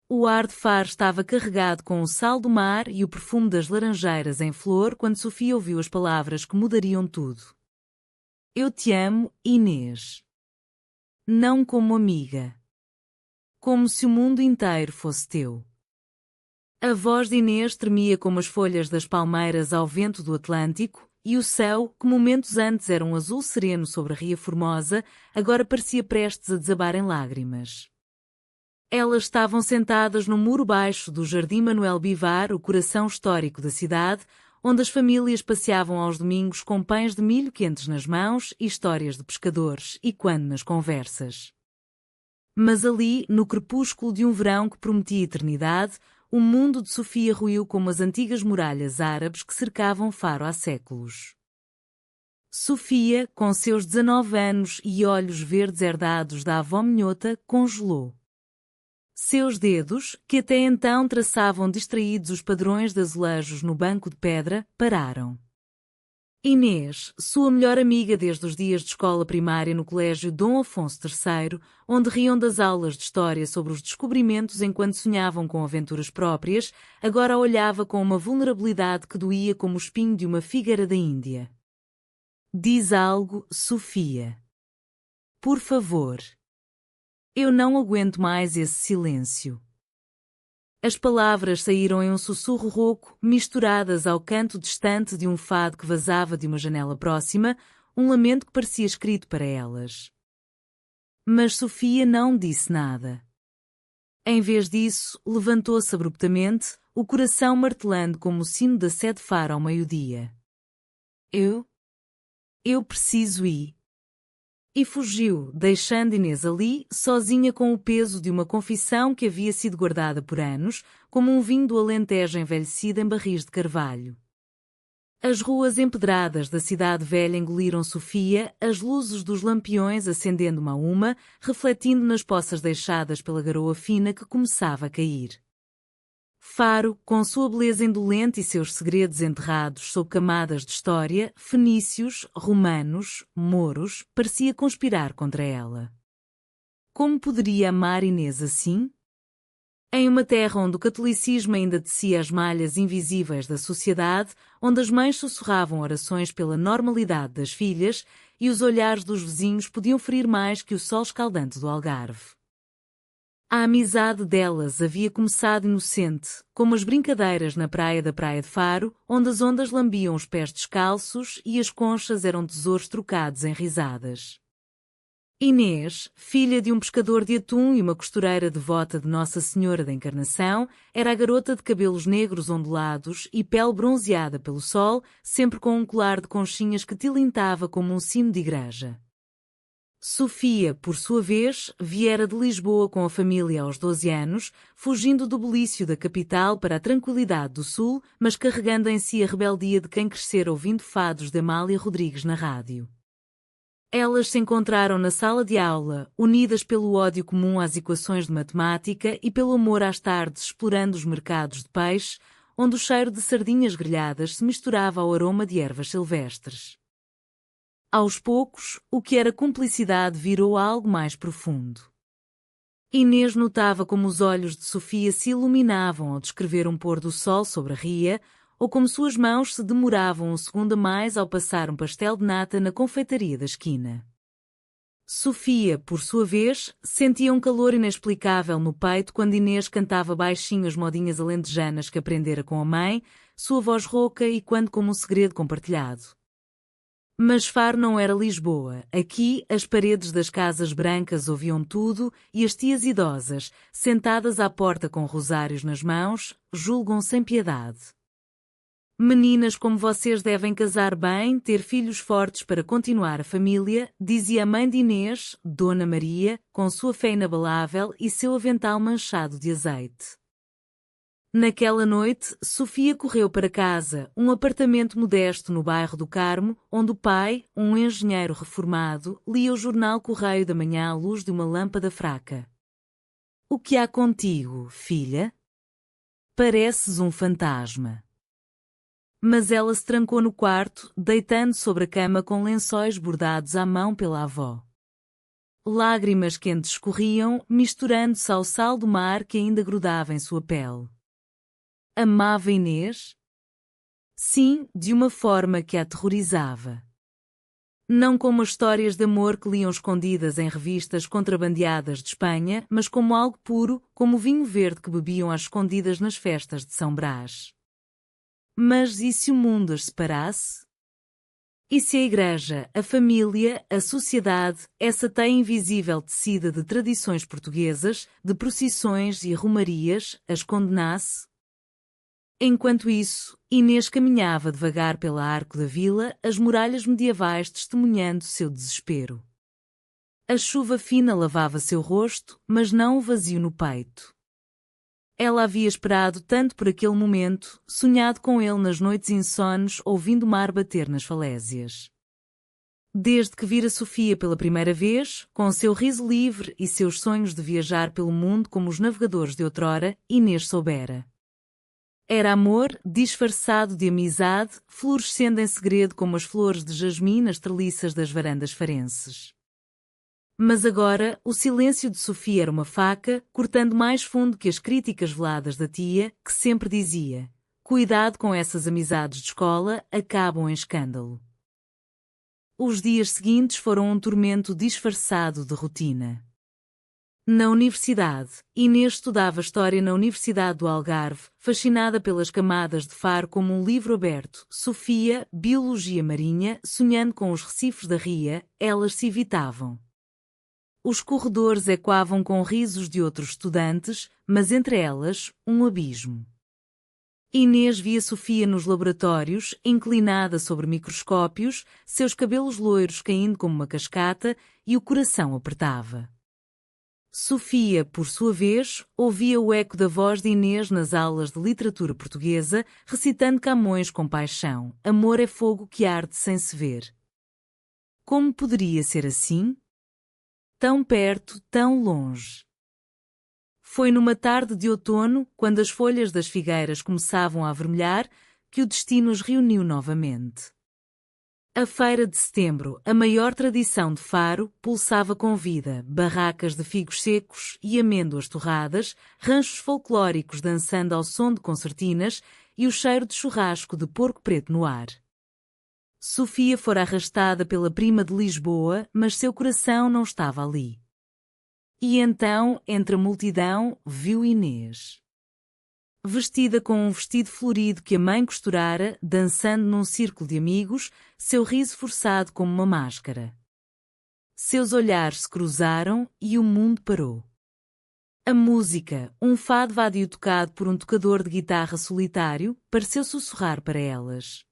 O ar de Faro estava carregado com o sal do mar e o perfume das laranjeiras em flor quando Sofia ouviu as palavras que mudariam tudo. Eu te amo, Inês. Não como amiga. Como se o mundo inteiro fosse teu. A voz de Inês tremia como as folhas das palmeiras ao vento do Atlântico, e o céu, que momentos antes era um azul sereno sobre a Ria Formosa, agora parecia prestes a desabar em lágrimas. Elas estavam sentadas no muro baixo do Jardim Manuel Bivar, o coração histórico da cidade, onde as famílias passeavam aos domingos com pães de milho quentes nas mãos e histórias de pescadores, e quando nas conversas. Mas ali, no crepúsculo de um verão que prometia eternidade, o mundo de Sofia ruiu como as antigas muralhas árabes que cercavam Faro há séculos. Sofia, com seus 19 anos e olhos verdes herdados da avó minhota, congelou. Seus dedos, que até então traçavam distraídos os padrões de azulejos no banco de pedra, pararam. Inês, sua melhor amiga desde os dias de escola primária no colégio Dom Afonso III, onde riam das aulas de história sobre os descobrimentos enquanto sonhavam com aventuras próprias, agora a olhava com uma vulnerabilidade que doía como o espinho de uma figueira da Índia. Diz algo, Sofia. Por favor. Eu não aguento mais esse silêncio. As palavras saíram em um sussurro rouco, misturadas ao canto distante de um fado que vazava de uma janela próxima, um lamento que parecia escrito para elas. Mas Sofia não disse nada. Em vez disso, levantou-se abruptamente, o coração martelando como o sino da sé de Faro ao meio-dia. Eu preciso ir. E fugiu, deixando Inês ali, sozinha com o peso de uma confissão que havia sido guardada por anos, como um vinho do Alentejo envelhecido em barris de carvalho. As ruas empedradas da cidade velha engoliram Sofia, as luzes dos lampiões acendendo uma a uma, refletindo nas poças deixadas pela garoa fina que começava a cair. Faro, com sua beleza indolente e seus segredos enterrados sob camadas de história, fenícios, romanos, mouros, parecia conspirar contra ela. Como poderia amar Inês assim? Em uma terra onde o catolicismo ainda tecia as malhas invisíveis da sociedade, onde as mães sussurravam orações pela normalidade das filhas e os olhares dos vizinhos podiam ferir mais que o sol escaldante do Algarve. A amizade delas havia começado inocente, como as brincadeiras na praia da Praia de Faro, onde as ondas lambiam os pés descalços e as conchas eram tesouros trocados em risadas. Inês, filha de um pescador de atum e uma costureira devota de Nossa Senhora da Encarnação, era a garota de cabelos negros ondulados e pele bronzeada pelo sol, sempre com um colar de conchinhas que tilintava como um sino de igreja. Sofia, por sua vez, viera de Lisboa com a família aos 12 anos, fugindo do bulício da capital para a tranquilidade do sul, mas carregando em si a rebeldia de quem crescera ouvindo fados de Amália Rodrigues na rádio. Elas se encontraram na sala de aula, unidas pelo ódio comum às equações de matemática e pelo amor às tardes explorando os mercados de peixe, onde o cheiro de sardinhas grelhadas se misturava ao aroma de ervas silvestres. Aos poucos, o que era cumplicidade virou algo mais profundo. Inês notava como os olhos de Sofia se iluminavam ao descrever um pôr do sol sobre a ria, ou como suas mãos se demoravam um segundo a mais ao passar um pastel de nata na confeitaria da esquina. Sofia, por sua vez, sentia um calor inexplicável no peito quando Inês cantava baixinho as modinhas alentejanas que aprendera com a mãe, sua voz rouca e quando como um segredo compartilhado. Mas Faro não era Lisboa. Aqui, as paredes das casas brancas ouviam tudo e as tias idosas, sentadas à porta com rosários nas mãos, julgam sem piedade. Meninas como vocês devem casar bem, ter filhos fortes para continuar a família, dizia a mãe de Inês, Dona Maria, com sua fé inabalável e seu avental manchado de azeite. Naquela noite, Sofia correu para casa, um apartamento modesto no bairro do Carmo, onde o pai, um engenheiro reformado, lia o jornal Correio da Manhã à luz de uma lâmpada fraca. O que há contigo, filha? Pareces um fantasma. Mas ela se trancou no quarto, deitando sobre a cama com lençóis bordados à mão pela avó. Lágrimas quentes escorriam, misturando-se ao sal do mar que ainda grudava em sua pele. Amava Inês? Sim, de uma forma que a aterrorizava. Não como as histórias de amor que liam escondidas em revistas contrabandeadas de Espanha, mas como algo puro, como o vinho verde que bebiam às escondidas nas festas de São Brás. Mas e se o mundo as separasse? E se a igreja, a família, a sociedade, essa teia invisível tecida de tradições portuguesas, de procissões e romarias, as condenasse? Enquanto isso, Inês caminhava devagar pela arco da vila, as muralhas medievais testemunhando seu desespero. A chuva fina lavava seu rosto, mas não o vazio no peito. Ela havia esperado tanto por aquele momento, sonhado com ele nas noites insones, ouvindo o mar bater nas falésias. Desde que vira Sofia pela primeira vez, com seu riso livre e seus sonhos de viajar pelo mundo como os navegadores de outrora, Inês soubera. Era amor disfarçado de amizade, florescendo em segredo como as flores de jasmim nas treliças das varandas farenses. Mas agora, o silêncio de Sofia era uma faca, cortando mais fundo que as críticas veladas da tia, que sempre dizia: cuidado com essas amizades de escola, acabam em escândalo. Os dias seguintes foram um tormento disfarçado de rotina. Na universidade, Inês estudava História na Universidade do Algarve, fascinada pelas camadas de Faro como um livro aberto. Sofia, Biologia Marinha, sonhando com os recifes da ria, elas se evitavam. Os corredores ecoavam com risos de outros estudantes, mas entre elas, um abismo. Inês via Sofia nos laboratórios, inclinada sobre microscópios, seus cabelos loiros caindo como uma cascata, e o coração apertava. Sofia, por sua vez, ouvia o eco da voz de Inês nas aulas de literatura portuguesa, recitando Camões com paixão: amor é fogo que arde sem se ver. Como poderia ser assim? Tão perto, tão longe. Foi numa tarde de outono, quando as folhas das figueiras começavam a avermelhar, que o destino os reuniu novamente. A Feira de Setembro, a maior tradição de Faro, pulsava com vida, barracas de figos secos e amêndoas torradas, ranchos folclóricos dançando ao som de concertinas e o cheiro de churrasco de porco preto no ar. Sofia fora arrastada pela prima de Lisboa, mas seu coração não estava ali. E então, entre a multidão, viu Inês. Vestida com um vestido florido que a mãe costurara, dançando num círculo de amigos, seu riso forçado como uma máscara. Seus olhares se cruzaram e o mundo parou. A música, um fado vadio tocado por um tocador de guitarra solitário, pareceu sussurrar para elas.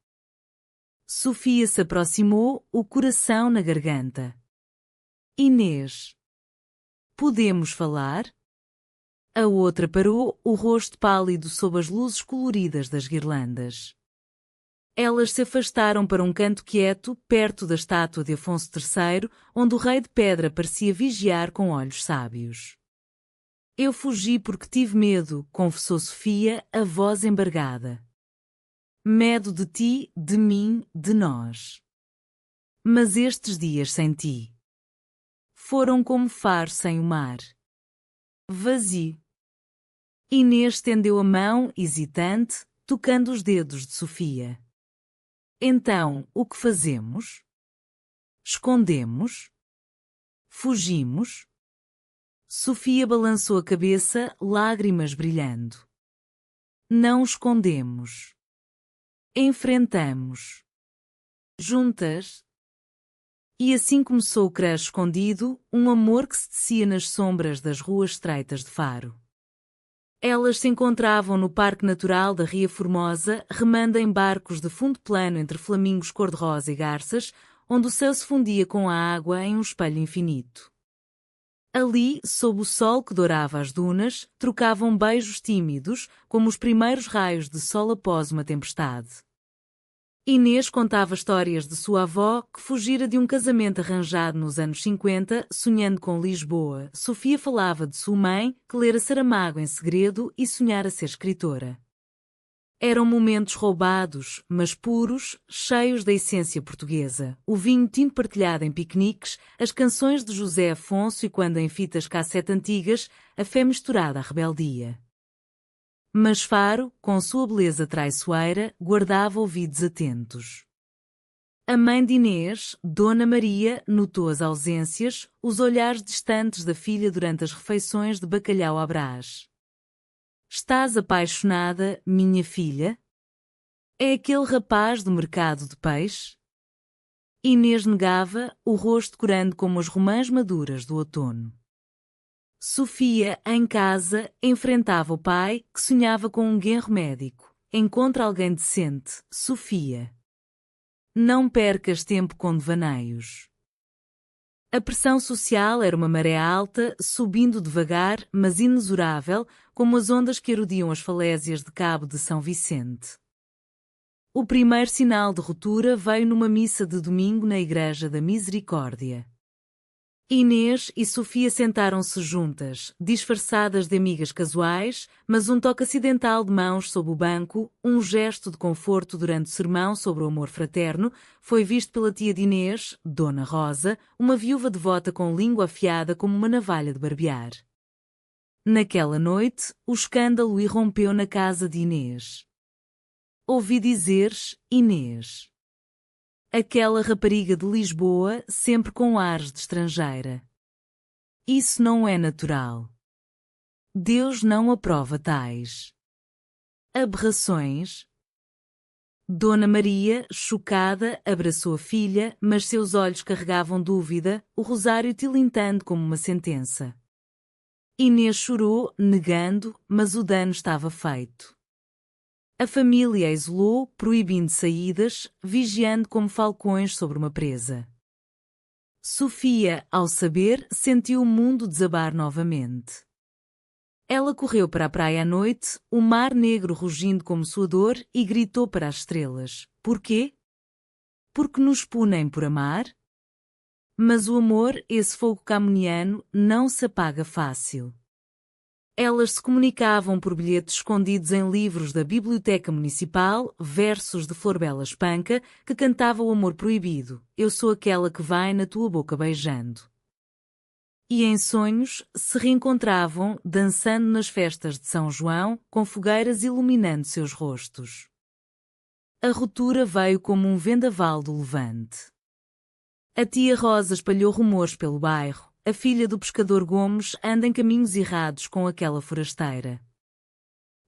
Sofia se aproximou, o coração na garganta. Inês. Podemos falar? A outra parou, o rosto pálido sob as luzes coloridas das guirlandas. Elas se afastaram para um canto quieto, perto da estátua de Afonso III, onde o rei de pedra parecia vigiar com olhos sábios. Eu fugi porque tive medo, confessou Sofia, a voz embargada. Medo de ti, de mim, de nós. Mas estes dias sem ti foram como Faro sem o mar. Vazio. Inês estendeu a mão, hesitante, tocando os dedos de Sofia. Então, o que fazemos? Escondemos? Fugimos? Sofia balançou a cabeça, lágrimas brilhando. Não escondemos. Enfrentamos. Juntas. E assim começou o crush escondido, um amor que se tecia nas sombras das ruas estreitas de Faro. Elas se encontravam no Parque Natural da Ria Formosa, remando em barcos de fundo plano entre flamingos cor-de-rosa e garças, onde o céu se fundia com a água em um espelho infinito. Ali, sob o sol que dourava as dunas, trocavam beijos tímidos, como os primeiros raios de sol após uma tempestade. Inês contava histórias de sua avó, que fugira de um casamento arranjado nos anos 50, sonhando com Lisboa. Sofia falava de sua mãe, que lera Saramago em segredo e sonhara ser escritora. Eram momentos roubados, mas puros, cheios da essência portuguesa. O vinho tinto partilhado em piqueniques, as canções de José Afonso e quando em fitas cassete antigas, a fé misturada à rebeldia. Mas Faro, com sua beleza traiçoeira, guardava ouvidos atentos. A mãe de Inês, Dona Maria, notou as ausências, os olhares distantes da filha durante as refeições de bacalhau à Brás. Estás apaixonada, minha filha? É aquele rapaz do mercado de peixe? Inês negava, o rosto corando como as romãs maduras do outono. Sofia, em casa, enfrentava o pai, que sonhava com um genro médico. Encontra alguém decente, Sofia. Não percas tempo com devaneios. A pressão social era uma maré alta, subindo devagar, mas inexorável, como as ondas que erodiam as falésias de Cabo de São Vicente. O primeiro sinal de ruptura veio numa missa de domingo na Igreja da Misericórdia. Inês e Sofia sentaram-se juntas, disfarçadas de amigas casuais, mas um toque acidental de mãos sob o banco, um gesto de conforto durante o sermão sobre o amor fraterno, foi visto pela tia de Inês, Dona Rosa, uma viúva devota com língua afiada como uma navalha de barbear. Naquela noite, o escândalo irrompeu na casa de Inês. Ouvi dizeres, Inês. Aquela rapariga de Lisboa, sempre com ares de estrangeira. Isso não é natural. Deus não aprova tais aberrações. Dona Maria, chocada, abraçou a filha, mas seus olhos carregavam dúvida, o rosário tilintando como uma sentença. Inês chorou, negando, mas o dano estava feito. A família a isolou, proibindo saídas, vigiando como falcões sobre uma presa. Sofia, ao saber, sentiu o mundo desabar novamente. Ela correu para a praia à noite, o mar negro rugindo como sua dor, e gritou para as estrelas. Porquê? Porque nos punem por amar? Mas o amor, esse fogo camoniano, não se apaga fácil. Elas se comunicavam por bilhetes escondidos em livros da Biblioteca Municipal, versos de Florbela Espanca, que cantava o amor proibido. Eu sou aquela que vai na tua boca beijando. E em sonhos, se reencontravam, dançando nas festas de São João, com fogueiras iluminando seus rostos. A ruptura veio como um vendaval do levante. A tia Rosa espalhou rumores pelo bairro. A filha do pescador Gomes anda em caminhos errados com aquela forasteira.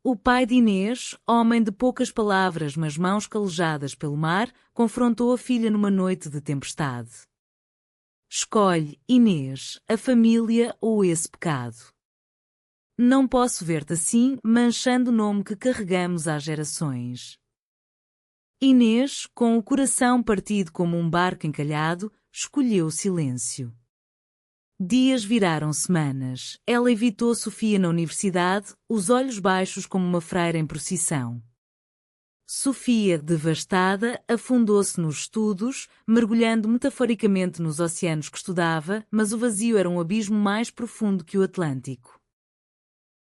O pai de Inês, homem de poucas palavras mas mãos calejadas pelo mar, confrontou a filha numa noite de tempestade. Escolhe, Inês, a família ou esse pecado. Não posso ver-te assim, manchando o nome que carregamos há gerações. Inês, com o coração partido como um barco encalhado, escolheu o silêncio. Dias viraram semanas. Ela evitou Sofia na universidade, os olhos baixos como uma freira em procissão. Sofia, devastada, afundou-se nos estudos, mergulhando metaforicamente nos oceanos que estudava, mas o vazio era um abismo mais profundo que o Atlântico.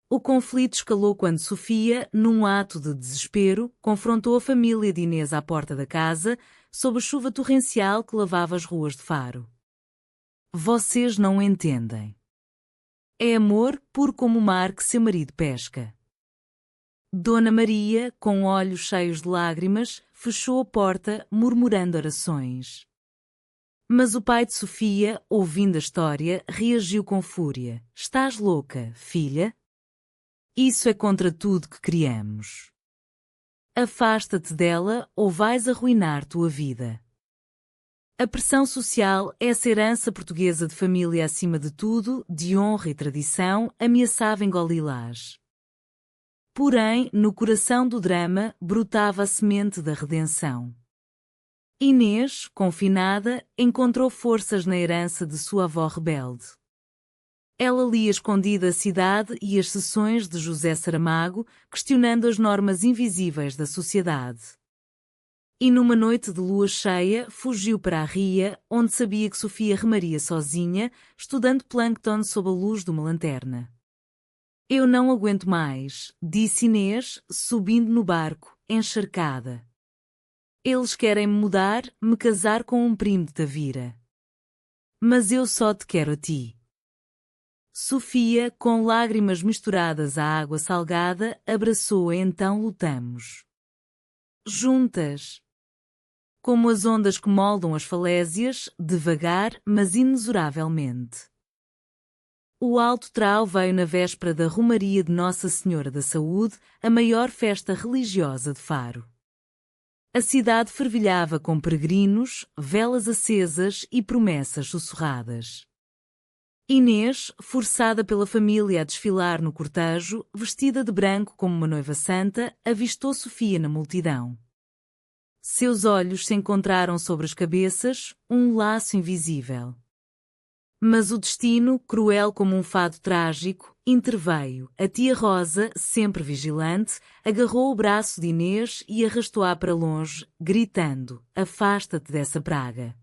O conflito escalou quando Sofia, num ato de desespero, confrontou a família de Inês à porta da casa, sob a chuva torrencial que lavava as ruas de Faro. Vocês não entendem. É amor puro como o mar que seu marido pesca. Dona Maria, com olhos cheios de lágrimas, fechou a porta, murmurando orações. Mas o pai de Sofia, ouvindo a história, reagiu com fúria. Estás louca, filha? Isso é contra tudo que criamos. Afasta-te dela ou vais arruinar tua vida. A pressão social, essa herança portuguesa de família acima de tudo, de honra e tradição, ameaçava engoli-las. Porém, no coração do drama, brotava a semente da redenção. Inês, confinada, encontrou forças na herança de sua avó rebelde. Ela lia escondida a Cidade e as sessões de José Saramago, questionando as normas invisíveis da sociedade. E numa noite de lua cheia, fugiu para a ria, onde sabia que Sofia remaria sozinha, estudando plâncton sob a luz de uma lanterna. Eu não aguento mais, disse Inês, subindo no barco, encharcada. Eles querem-me mudar, me casar com um primo de Tavira. Mas eu só te quero a ti. Sofia, com lágrimas misturadas à água salgada, abraçou-a. Então lutamos. Juntas. Como as ondas que moldam as falésias, devagar, mas inexoravelmente. O Alto Trau veio na véspera da Romaria de Nossa Senhora da Saúde, a maior festa religiosa de Faro. A cidade fervilhava com peregrinos, velas acesas e promessas sussurradas. Inês, forçada pela família a desfilar no cortejo, vestida de branco como uma noiva santa, avistou Sofia na multidão. Seus olhos se encontraram sobre as cabeças, um laço invisível. Mas o destino, cruel como um fado trágico, interveio. A tia Rosa, sempre vigilante, agarrou o braço de Inês e arrastou-a para longe, gritando: "Afasta-te dessa praga."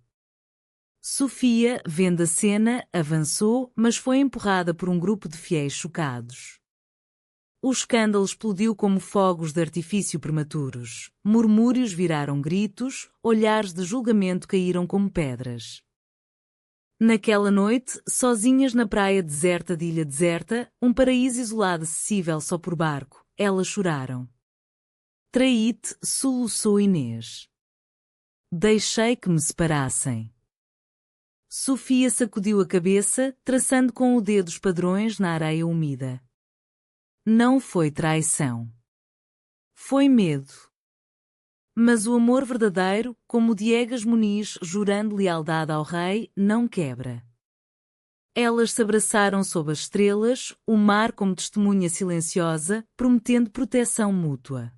Sofia, vendo a cena, avançou, mas foi empurrada por um grupo de fiéis chocados. O escândalo explodiu como fogos de artifício prematuros. Murmúrios viraram gritos, olhares de julgamento caíram como pedras. Naquela noite, sozinhas na praia deserta de Ilha Deserta, um paraíso isolado acessível só por barco, elas choraram. "Traí-te", soluçou Inês. "Deixei que me separassem." Sofia sacudiu a cabeça, traçando com o dedo os padrões na areia úmida. Não foi traição. Foi medo. Mas o amor verdadeiro, como o Diegas Muniz jurando lealdade ao rei, não quebra. Elas se abraçaram sob as estrelas, o mar como testemunha silenciosa, prometendo proteção mútua.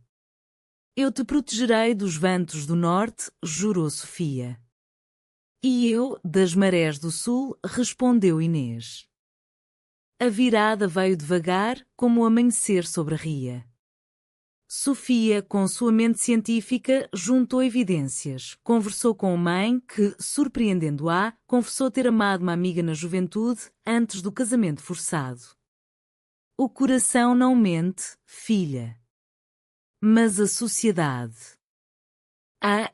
"Eu te protegerei dos ventos do norte", jurou Sofia. "E eu, das marés do sul", respondeu Inês. A virada veio devagar, como o amanhecer sobre a ria. Sofia, com sua mente científica, juntou evidências, conversou com a mãe que, surpreendendo-a, confessou ter amado uma amiga na juventude, antes do casamento forçado. "O coração não mente, filha. Mas a sociedade.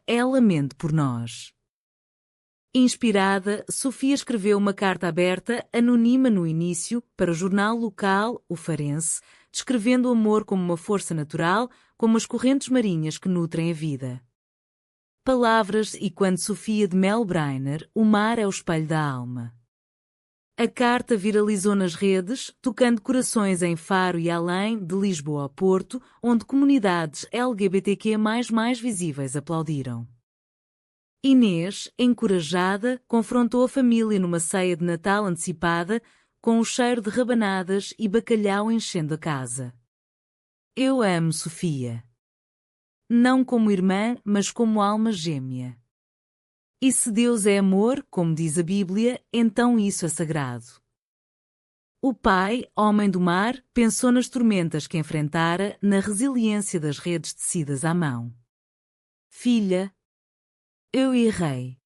Ela mente por nós." Inspirada, Sofia escreveu uma carta aberta, anônima no início, para o jornal local, o Farense, descrevendo o amor como uma força natural, como as correntes marinhas que nutrem a vida. Palavras e quando Sofia de Melbreiner, o mar é o espelho da alma. A carta viralizou nas redes, tocando corações em Faro e além, de Lisboa ao Porto, onde comunidades LGBTQ+, visíveis aplaudiram. Inês, encorajada, confrontou a família numa ceia de Natal antecipada, com o cheiro de rabanadas e bacalhau enchendo a casa. "Eu amo Sofia. Não como irmã, mas como alma gêmea. E se Deus é amor, como diz a Bíblia, então isso é sagrado." O pai, homem do mar, pensou nas tormentas que enfrentara, na resiliência das redes tecidas à mão. "Filha, eu errei.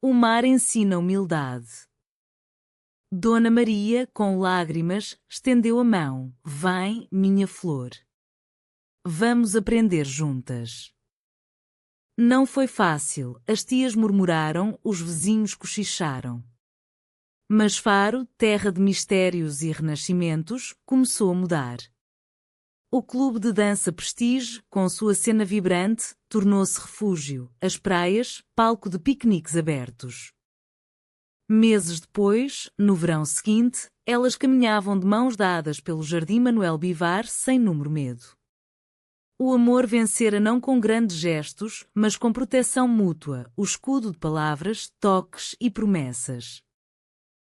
O mar ensina humildade." Dona Maria, com lágrimas, estendeu a mão. "Vem, minha flor. Vamos aprender juntas." Não foi fácil, as tias murmuraram, os vizinhos cochicharam. Mas Faro, terra de mistérios e renascimentos, começou a mudar. O clube de dança Prestige, com sua cena vibrante, tornou-se refúgio, as praias, palco de piqueniques abertos. Meses depois, no verão seguinte, elas caminhavam de mãos dadas pelo Jardim Manuel Bivar sem número medo. O amor vencera não com grandes gestos, mas com proteção mútua, o escudo de palavras, toques e promessas.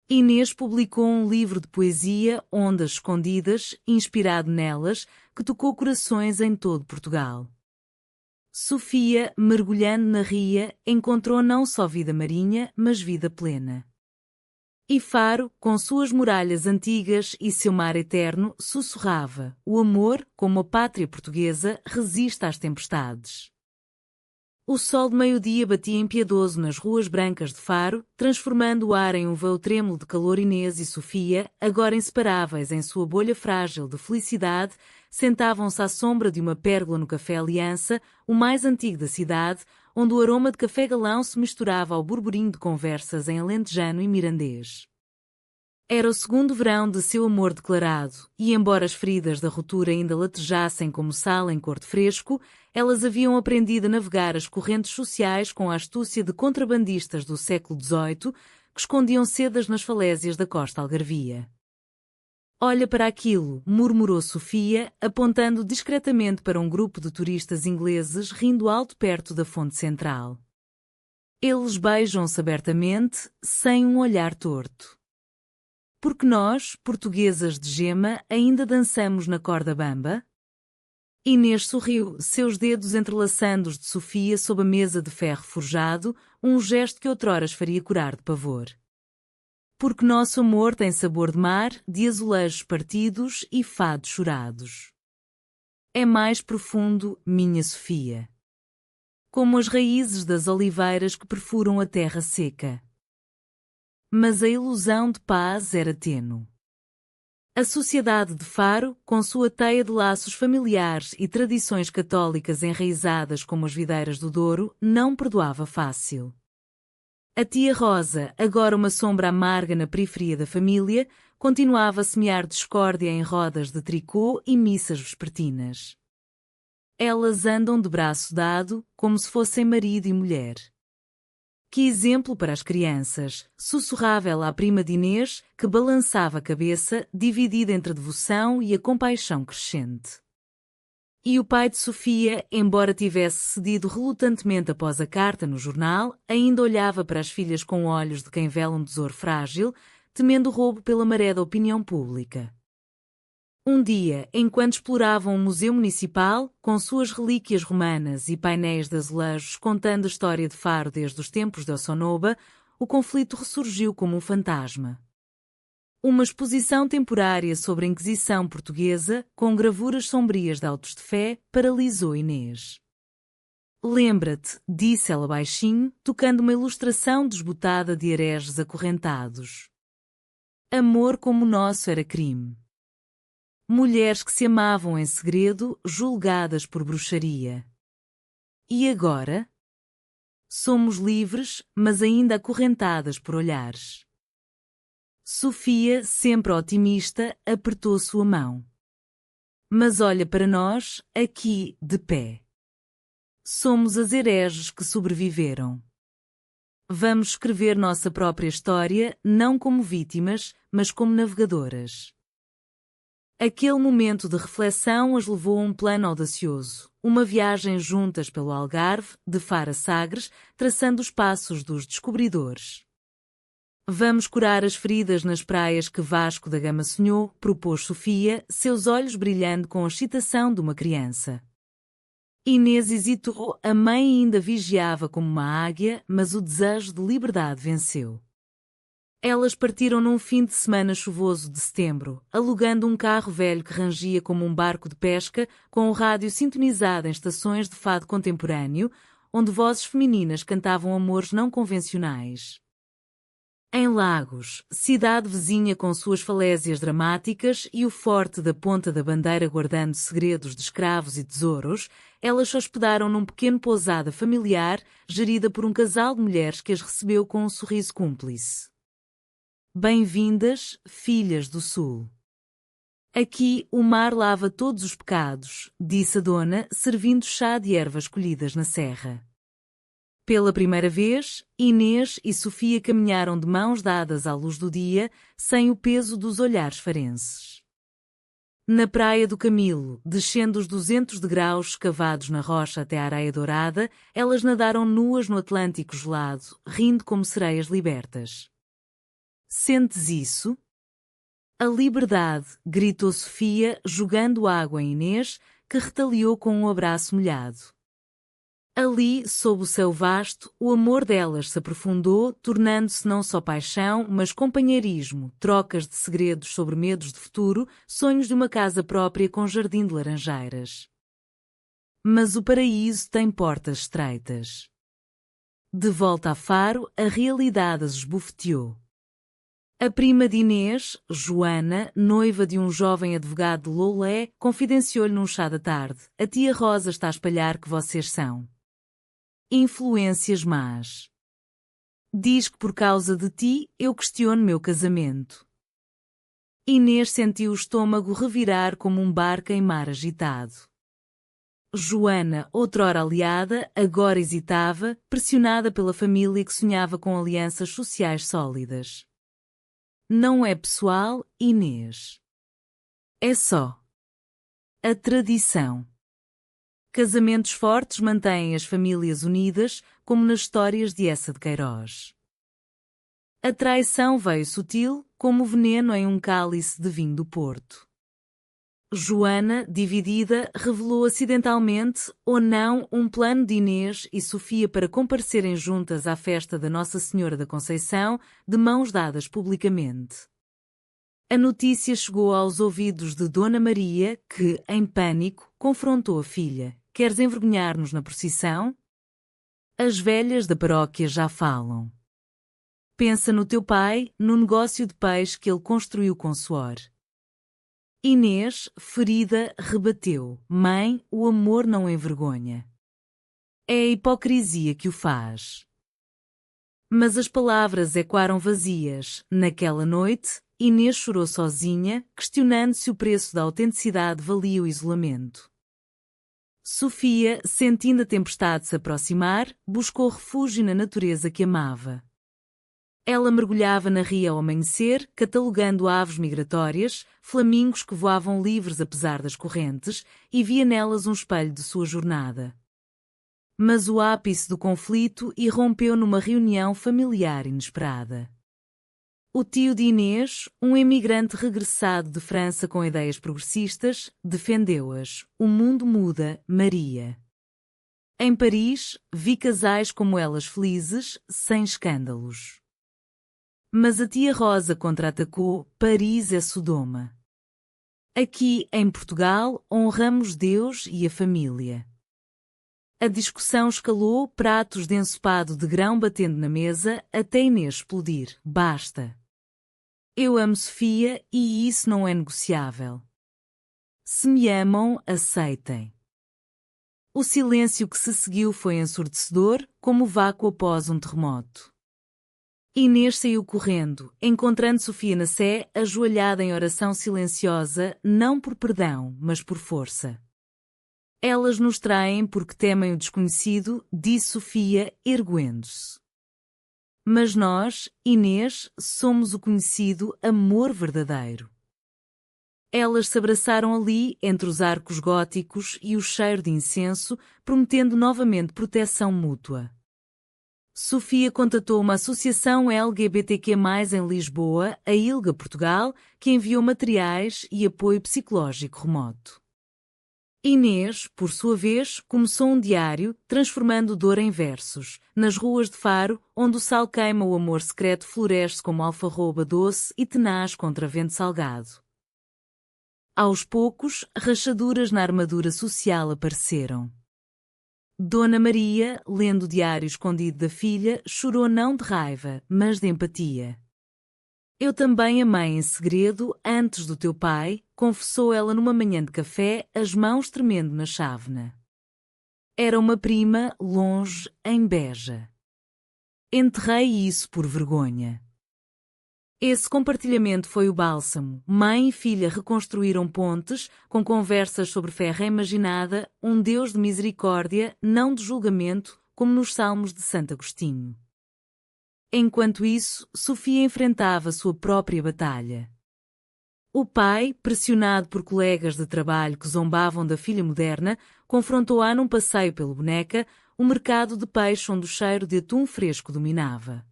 Inês publicou um livro de poesia, Ondas Escondidas, inspirado nelas, que tocou corações em todo Portugal. Sofia, mergulhando na ria, encontrou não só vida marinha, mas vida plena. E Faro, com suas muralhas antigas e seu mar eterno, sussurrava: "O amor, como a pátria portuguesa, resiste às tempestades." O sol de meio-dia batia impiedoso nas ruas brancas de Faro, transformando o ar em um véu trêmulo de calor. Inês e Sofia, agora inseparáveis em sua bolha frágil de felicidade, sentavam-se à sombra de uma pérgola no Café Aliança, o mais antigo da cidade, onde o aroma de café galão se misturava ao burburinho de conversas em alentejano e mirandês. Era o segundo verão de seu amor declarado, e embora as feridas da ruptura ainda latejassem como sal em cor de fresco, elas haviam aprendido a navegar as correntes sociais com a astúcia de contrabandistas do século XVIII que escondiam sedas nas falésias da costa algarvia. Olha para aquilo, murmurou Sofia, apontando discretamente para um grupo de turistas ingleses rindo alto perto da fonte central. Eles beijam-se abertamente, sem um olhar torto. Porque nós, portuguesas de gema, ainda dançamos na corda bamba? Inês sorriu, seus dedos entrelaçando os de Sofia sob a mesa de ferro forjado, um gesto que outroras faria curar de pavor. Porque nosso amor tem sabor de mar, de azulejos partidos e fados chorados. É mais profundo, minha Sofia. Como as raízes das oliveiras que perfuram a terra seca. Mas a ilusão de paz era tênue. A sociedade de Faro, com sua teia de laços familiares e tradições católicas enraizadas como as videiras do Douro, não perdoava fácil. A tia Rosa, agora uma sombra amarga na periferia da família, continuava a semear discórdia em rodas de tricô e missas vespertinas. Elas andam de braço dado, como se fossem marido e mulher. Que exemplo para as crianças, sussurrava ela à prima de Inês, que balançava a cabeça, dividida entre a devoção e a compaixão crescente. E o pai de Sofia, embora tivesse cedido relutantemente após a carta no jornal, ainda olhava para as filhas com olhos de quem vela um tesouro frágil, temendo o roubo pela maré da opinião pública. Um dia, enquanto exploravam um museu municipal, com suas relíquias romanas e painéis de azulejos contando a história de Faro desde os tempos de Ossonoba, o conflito ressurgiu como um fantasma. Uma exposição temporária sobre a Inquisição portuguesa, com gravuras sombrias de autos de fé, paralisou Inês. Lembra-te, disse ela baixinho, tocando uma ilustração desbotada de hereges acorrentados. Amor como o nosso era crime. Mulheres que se amavam em segredo, julgadas por bruxaria. E agora? Somos livres, mas ainda acorrentadas por olhares. Sofia, sempre otimista, apertou sua mão. Mas olha para nós, aqui, de pé. Somos as hereges que sobreviveram. Vamos escrever nossa própria história, não como vítimas, mas como navegadoras. Aquele momento de reflexão as levou a um plano audacioso, uma viagem juntas pelo Algarve, de Faro a Sagres, traçando os passos dos descobridores. Vamos curar as feridas nas praias que Vasco da Gama sonhou, propôs Sofia, seus olhos brilhando com a excitação de uma criança. Inês hesitou, a mãe ainda vigiava como uma águia, mas o desejo de liberdade venceu. Elas partiram num fim de semana chuvoso de setembro, alugando um carro velho que rangia como um barco de pesca, com o rádio sintonizado em estações de fado contemporâneo, onde vozes femininas cantavam amores não convencionais. Em Lagos, cidade vizinha com suas falésias dramáticas e o forte da Ponta da Bandeira guardando segredos de escravos e tesouros, elas se hospedaram num pequeno pousada familiar, gerida por um casal de mulheres que as recebeu com um sorriso cúmplice. Bem-vindas, filhas do Sul. Aqui o mar lava todos os pecados, disse a dona, servindo chá de ervas colhidas na serra. Pela primeira vez, Inês e Sofia caminharam de mãos dadas à luz do dia, sem o peso dos olhares farenses. Na praia do Camilo, descendo os 200 degraus escavados na rocha até a areia dourada, elas nadaram nuas no Atlântico gelado, rindo como sereias libertas. Sentes isso? A liberdade, gritou Sofia, jogando água em Inês, que retaliou com um abraço molhado. Ali, sob o céu vasto, o amor delas se aprofundou, tornando-se não só paixão, mas companheirismo, trocas de segredos sobre medos de futuro, sonhos de uma casa própria com jardim de laranjeiras. Mas o paraíso tem portas estreitas. De volta a Faro, a realidade as esbofeteou. A prima de Inês, Joana, noiva de um jovem advogado de Loulé, confidenciou-lhe num chá da tarde: a tia Rosa está a espalhar que vocês são influências más. Diz que por causa de ti eu questiono meu casamento. Inês sentiu o estômago revirar como um barco em mar agitado. Joana, outrora aliada, agora hesitava, pressionada pela família que sonhava com alianças sociais sólidas. Não é pessoal, Inês. É só a tradição. Casamentos fortes mantêm as famílias unidas, como nas histórias de Eça de Queiroz. A traição veio sutil, como o veneno em um cálice de vinho do Porto. Joana, dividida, revelou acidentalmente, ou não, um plano de Inês e Sofia para comparecerem juntas à festa da Nossa Senhora da Conceição, de mãos dadas publicamente. A notícia chegou aos ouvidos de Dona Maria, que, em pânico, confrontou a filha: queres envergonhar-nos na procissão? As velhas da paróquia já falam. Pensa no teu pai, no negócio de peixe que ele construiu com suor. Inês, ferida, rebateu: mãe, o amor não envergonha. É a hipocrisia que o faz. Mas as palavras ecoaram vazias. Naquela noite, Inês chorou sozinha, questionando se o preço da autenticidade valia o isolamento. Sofia, sentindo a tempestade se aproximar, buscou refúgio na natureza que amava. Ela mergulhava na ria ao amanhecer, catalogando aves migratórias, flamingos que voavam livres apesar das correntes, e via nelas um espelho de sua jornada. Mas o ápice do conflito irrompeu numa reunião familiar inesperada. O tio de Inês, um imigrante regressado de França com ideias progressistas, defendeu-as: o mundo muda, Maria. Em Paris, vi casais como elas felizes, sem escândalos. Mas a tia Rosa contra-atacou: Paris é Sodoma. Aqui, em Portugal, honramos Deus e a família. A discussão escalou, pratos de ensopado de grão batendo na mesa, até Inês explodir: basta. Eu amo Sofia e isso não é negociável. Se me amam, aceitem. O silêncio que se seguiu foi ensurdecedor, como o vácuo após um terremoto. Inês saiu correndo, encontrando Sofia na sé, ajoelhada em oração silenciosa, não por perdão, mas por força. Elas nos traem porque temem o desconhecido, disse Sofia, erguendo-se. Mas nós, Inês, somos o conhecido amor verdadeiro. Elas se abraçaram ali, entre os arcos góticos e o cheiro de incenso, prometendo novamente proteção mútua. Sofia contatou uma associação LGBTQ+, em Lisboa, a ILGA Portugal, que enviou materiais e apoio psicológico remoto. Inês, por sua vez, começou um diário, transformando dor em versos, nas ruas de Faro, onde o sal queima, o amor secreto floresce como alfarroba doce e tenaz contra vento salgado. Aos poucos, rachaduras na armadura social apareceram. Dona Maria, lendo o diário escondido da filha, chorou não de raiva, mas de empatia. Eu também amei em segredo, antes do teu pai, confessou ela numa manhã de café, as mãos tremendo na chávena. Era uma prima, longe, em Beja. Enterrei isso por vergonha. Esse compartilhamento foi o bálsamo. Mãe e filha reconstruíram pontes, com conversas sobre fé reimaginada, um Deus de misericórdia, não de julgamento, como nos Salmos de Santo Agostinho. Enquanto isso, Sofia enfrentava sua própria batalha. O pai, pressionado por colegas de trabalho que zombavam da filha moderna, confrontou-a num passeio pelo Boneca, o mercado de peixe onde o cheiro de atum fresco dominava.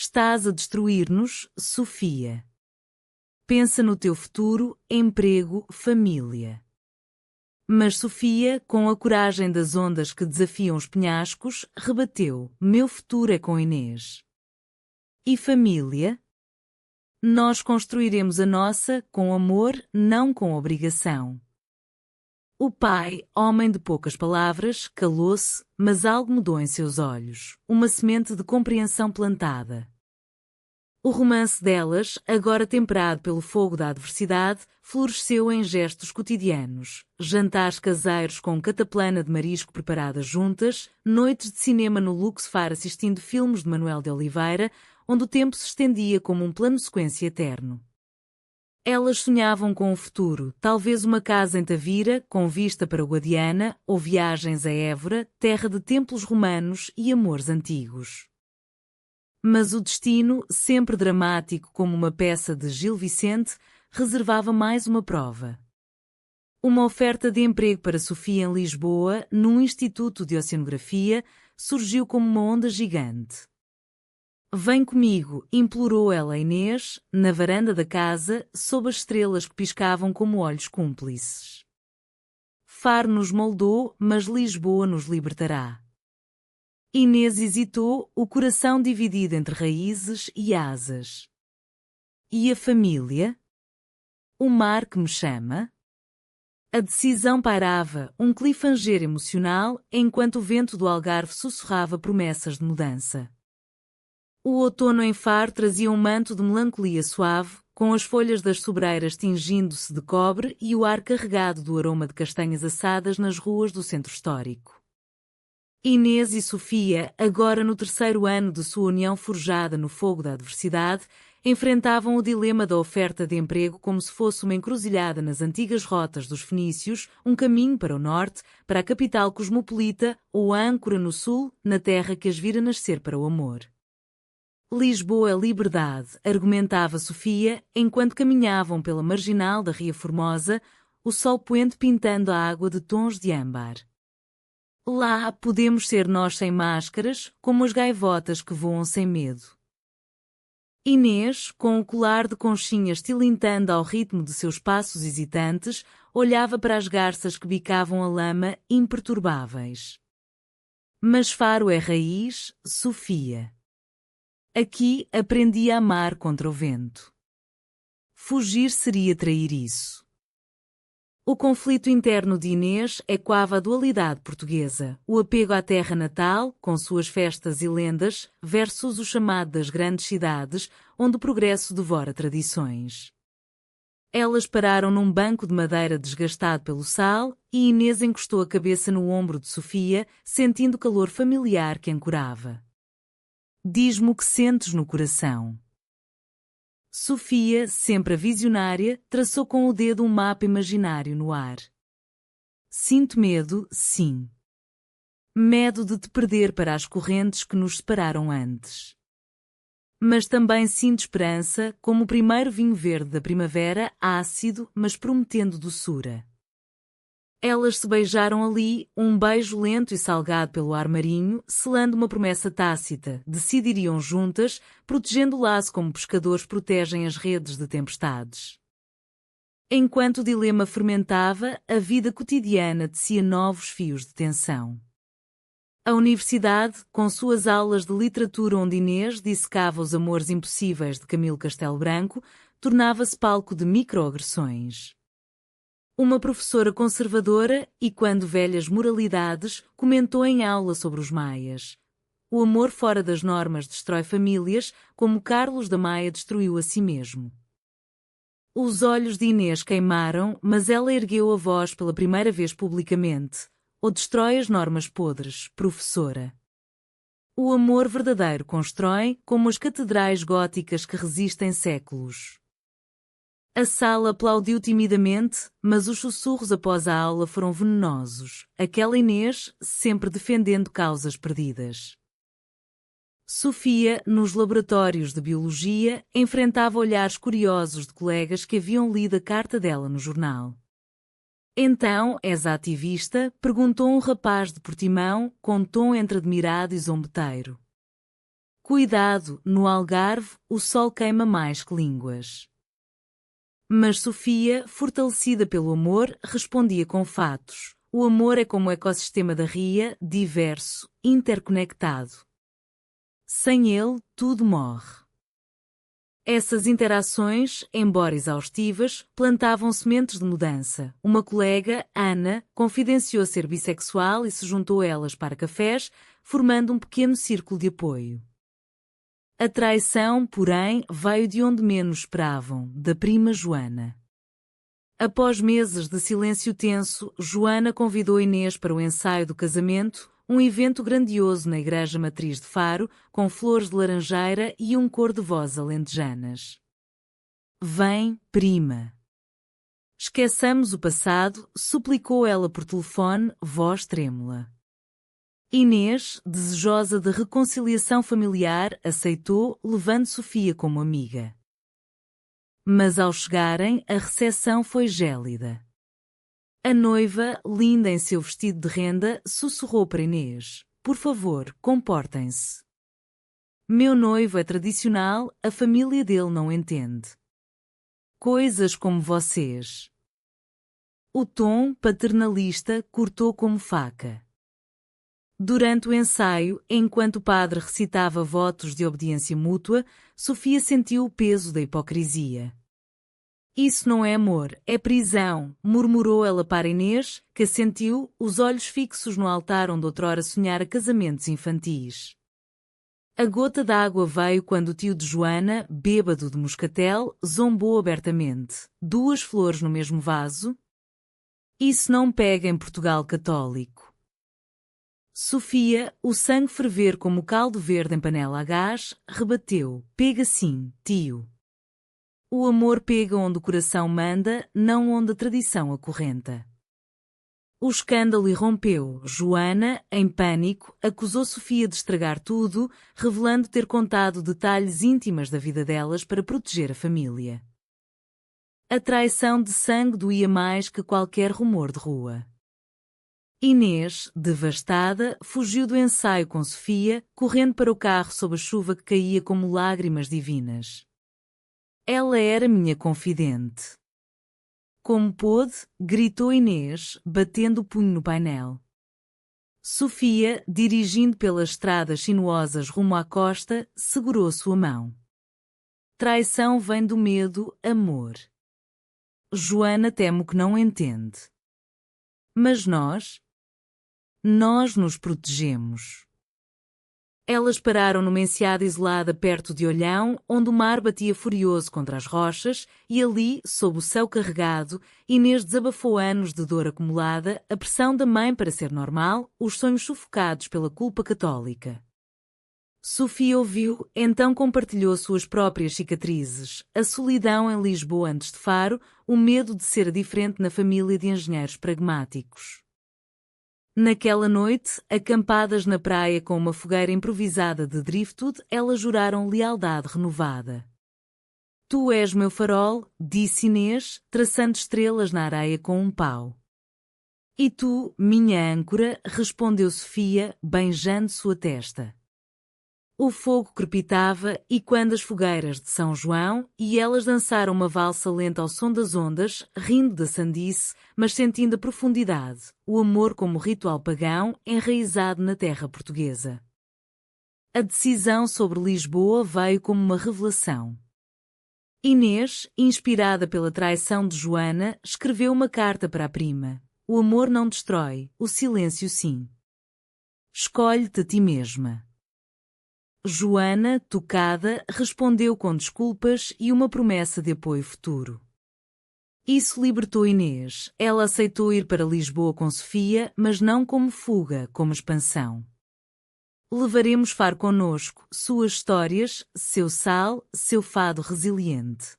Estás a destruir-nos, Sofia. Pensa no teu futuro, emprego, família. Mas Sofia, com a coragem das ondas que desafiam os penhascos, rebateu: meu futuro é com Inês. E família? Nós construiremos a nossa com amor, não com obrigação. O pai, homem de poucas palavras, calou-se, mas algo mudou em seus olhos, uma semente de compreensão plantada. O romance delas, agora temperado pelo fogo da adversidade, floresceu em gestos cotidianos, jantares caseiros com cataplana de marisco preparadas juntas, noites de cinema no Luxfar assistindo filmes de Manuel de Oliveira, onde o tempo se estendia como um plano-sequência eterno. Elas sonhavam com o futuro, talvez uma casa em Tavira, com vista para o Guadiana, ou viagens a Évora, terra de templos romanos e amores antigos. Mas o destino, sempre dramático como uma peça de Gil Vicente, reservava mais uma prova. Uma oferta de emprego para Sofia em Lisboa, num instituto de oceanografia, surgiu como uma onda gigante. Vem comigo, implorou ela a Inês, na varanda da casa, sob as estrelas que piscavam como olhos cúmplices. Faro nos moldou, mas Lisboa nos libertará. Inês hesitou, o coração dividido entre raízes e asas. E a família? O mar que me chama? A decisão pairava, um cliffhanger emocional, enquanto o vento do Algarve sussurrava promessas de mudança. O outono em Faro trazia um manto de melancolia suave, com as folhas das sobreiras tingindo-se de cobre e o ar carregado do aroma de castanhas assadas nas ruas do centro histórico. Inês e Sofia, agora no terceiro ano de sua união forjada no fogo da adversidade, enfrentavam o dilema da oferta de emprego como se fosse uma encruzilhada nas antigas rotas dos fenícios, um caminho para o norte, para a capital cosmopolita, ou a âncora no sul, na terra que as vira nascer para o amor. Lisboa é liberdade, argumentava Sofia, enquanto caminhavam pela marginal da Ria Formosa, o sol poente pintando a água de tons de âmbar. Lá podemos ser nós sem máscaras, como as gaivotas que voam sem medo. Inês, com o colar de conchinhas tilintando ao ritmo de seus passos hesitantes, olhava para as garças que bicavam a lama, imperturbáveis. Mas Faro é raiz, Sofia. Aqui aprendi a amar contra o vento. Fugir seria trair isso. O conflito interno de Inês ecoava a dualidade portuguesa, o apego à terra natal, com suas festas e lendas, versus o chamado das grandes cidades, onde o progresso devora tradições. Elas pararam num banco de madeira desgastado pelo sal e Inês encostou a cabeça no ombro de Sofia, sentindo o calor familiar que ancorava. Diz-me o que sentes no coração. Sofia, sempre a visionária, traçou com o dedo um mapa imaginário no ar. Sinto medo, sim. Medo de te perder para as correntes que nos separaram antes. Mas também sinto esperança, como o primeiro vinho verde da primavera, ácido, mas prometendo doçura. Elas se beijaram ali, um beijo lento e salgado pelo ar marinho, selando uma promessa tácita, decidiriam juntas, protegendo o laço como pescadores protegem as redes de tempestades. Enquanto o dilema fermentava, a vida cotidiana tecia novos fios de tensão. A universidade, com suas aulas de literatura onde Inês dissecava os amores impossíveis de Camilo Castelo Branco, tornava-se palco de microagressões. Uma professora conservadora, e quando velhas moralidades, comentou em aula sobre os maias. O amor fora das normas destrói famílias, como Carlos da Maia destruiu a si mesmo. Os olhos de Inês queimaram, mas ela ergueu a voz pela primeira vez publicamente. Ou destrói as normas podres, professora. O amor verdadeiro constrói, como as catedrais góticas que resistem séculos. A sala aplaudiu timidamente, mas os sussurros após a aula foram venenosos. Aquela Inês, sempre defendendo causas perdidas. Sofia, nos laboratórios de biologia, enfrentava olhares curiosos de colegas que haviam lido a carta dela no jornal. Então, és a ativista? Perguntou um rapaz de Portimão, com tom entre admirado e zombeteiro. Cuidado, no Algarve, o sol queima mais que línguas. Mas Sofia, fortalecida pelo amor, respondia com fatos. O amor é como o ecossistema da ria, diverso, interconectado. Sem ele, tudo morre. Essas interações, embora exaustivas, plantavam sementes de mudança. Uma colega, Ana, confidenciou ser bissexual e se juntou a elas para cafés, formando um pequeno círculo de apoio. A traição, porém, veio de onde menos esperavam, da prima Joana. Após meses de silêncio tenso, Joana convidou Inês para o ensaio do casamento, um evento grandioso na Igreja Matriz de Faro, com flores de laranjeira e um cor-de-voz alentejanas. Vem, prima. Esqueçamos o passado, suplicou ela por telefone, voz trêmula. Inês, desejosa de reconciliação familiar, aceitou, levando Sofia como amiga. Mas ao chegarem, a recepção foi gélida. A noiva, linda em seu vestido de renda, sussurrou para Inês: por favor, comportem-se. Meu noivo é tradicional, a família dele não entende. Coisas como vocês. O tom paternalista cortou como faca. Durante o ensaio, enquanto o padre recitava votos de obediência mútua, Sofia sentiu o peso da hipocrisia. Isso não é amor, é prisão, murmurou ela para Inês, que assentiu, os olhos fixos no altar onde outrora sonhara casamentos infantis. A gota d'água veio quando o tio de Joana, bêbado de moscatel, zombou abertamente. 2 flores no mesmo vaso? Isso não pega em Portugal católico. Sofia, o sangue ferver como caldo verde em panela a gás, rebateu: pega sim, tio. O amor pega onde o coração manda, não onde a tradição acorrenta. O escândalo irrompeu. Joana, em pânico, acusou Sofia de estragar tudo, revelando ter contado detalhes íntimas da vida delas para proteger a família. A traição de sangue doía mais que qualquer rumor de rua. Inês, devastada, fugiu do ensaio com Sofia, correndo para o carro sob a chuva que caía como lágrimas divinas. Ela era minha confidente. Como pôde, gritou Inês, batendo o punho no painel. Sofia, dirigindo pelas estradas sinuosas rumo à costa, segurou sua mão. Traição vem do medo, amor. Joana temo que não entende. Mas nós nos protegemos. Elas pararam numa enseada isolada perto de Olhão, onde o mar batia furioso contra as rochas, e ali, sob o céu carregado, Inês desabafou anos de dor acumulada, a pressão da mãe para ser normal, os sonhos sufocados pela culpa católica. Sofia ouviu, então compartilhou suas próprias cicatrizes, a solidão em Lisboa antes de Faro, o medo de ser diferente na família de engenheiros pragmáticos. Naquela noite, acampadas na praia com uma fogueira improvisada de driftwood, elas juraram lealdade renovada. Tu és meu farol, disse Inês, traçando estrelas na areia com um pau. E tu, minha âncora, respondeu Sofia, beijando sua testa. O fogo crepitava e quando as fogueiras de São João, e elas dançaram uma valsa lenta ao som das ondas, rindo da sandice, mas sentindo a profundidade, o amor como ritual pagão enraizado na terra portuguesa. A decisão sobre Lisboa veio como uma revelação. Inês, inspirada pela traição de Joana, escreveu uma carta para a prima. O amor não destrói, o silêncio sim. Escolhe-te a ti mesma. Joana, tocada, respondeu com desculpas e uma promessa de apoio futuro. Isso libertou Inês. Ela aceitou ir para Lisboa com Sofia, mas não como fuga, como expansão. Levaremos Faro conosco, suas histórias, seu sal, seu fado resiliente.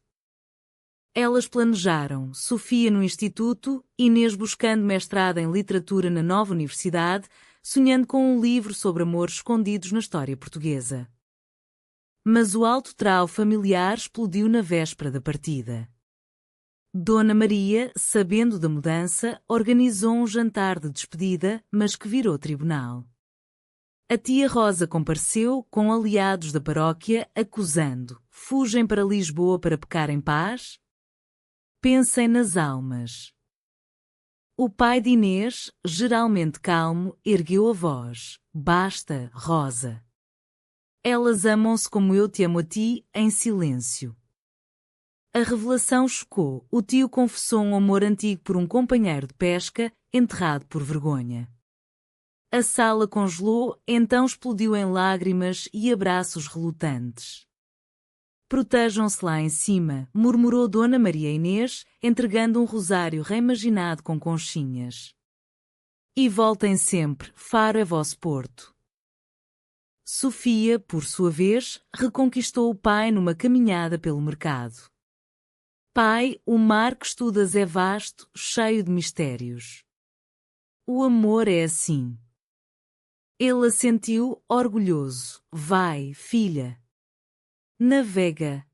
Elas planejaram, Sofia no instituto, Inês buscando mestrado em literatura na nova universidade, sonhando com um livro sobre amores escondidos na história portuguesa. Mas o alto trau familiar explodiu na véspera da partida. Dona Maria, sabendo da mudança, organizou um jantar de despedida, mas que virou tribunal. A tia Rosa compareceu com aliados da paróquia, acusando: fugem para Lisboa para pecar em paz? Pensem nas almas. O pai de Inês, geralmente calmo, ergueu a voz. Basta, Rosa. Elas amam-se como eu te amo a ti, em silêncio. A revelação chocou. O tio confessou um amor antigo por um companheiro de pesca, enterrado por vergonha. A sala congelou, então explodiu em lágrimas e abraços relutantes. Protejam-se lá em cima, murmurou Dona Maria Inês, entregando um rosário reimaginado com conchinhas. E voltem sempre, Faro é vosso porto. Sofia, por sua vez, reconquistou o pai numa caminhada pelo mercado. Pai, o mar que estudas é vasto, cheio de mistérios. O amor é assim. Ele assentiu, orgulhoso. Vai, filha. Navega.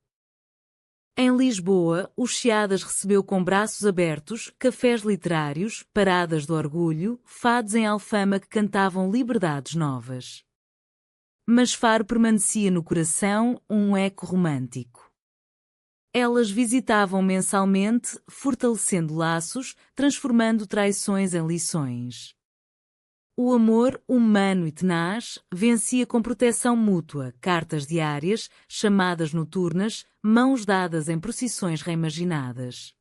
Em Lisboa, o Chiadas recebeu com braços abertos, cafés literários, paradas de orgulho, fados em Alfama que cantavam liberdades novas. Mas Faro permanecia no coração um eco romântico. Elas visitavam mensalmente, fortalecendo laços, transformando traições em lições. O amor, humano e tenaz, vencia com proteção mútua, cartas diárias, chamadas noturnas, mãos dadas em procissões reimaginadas.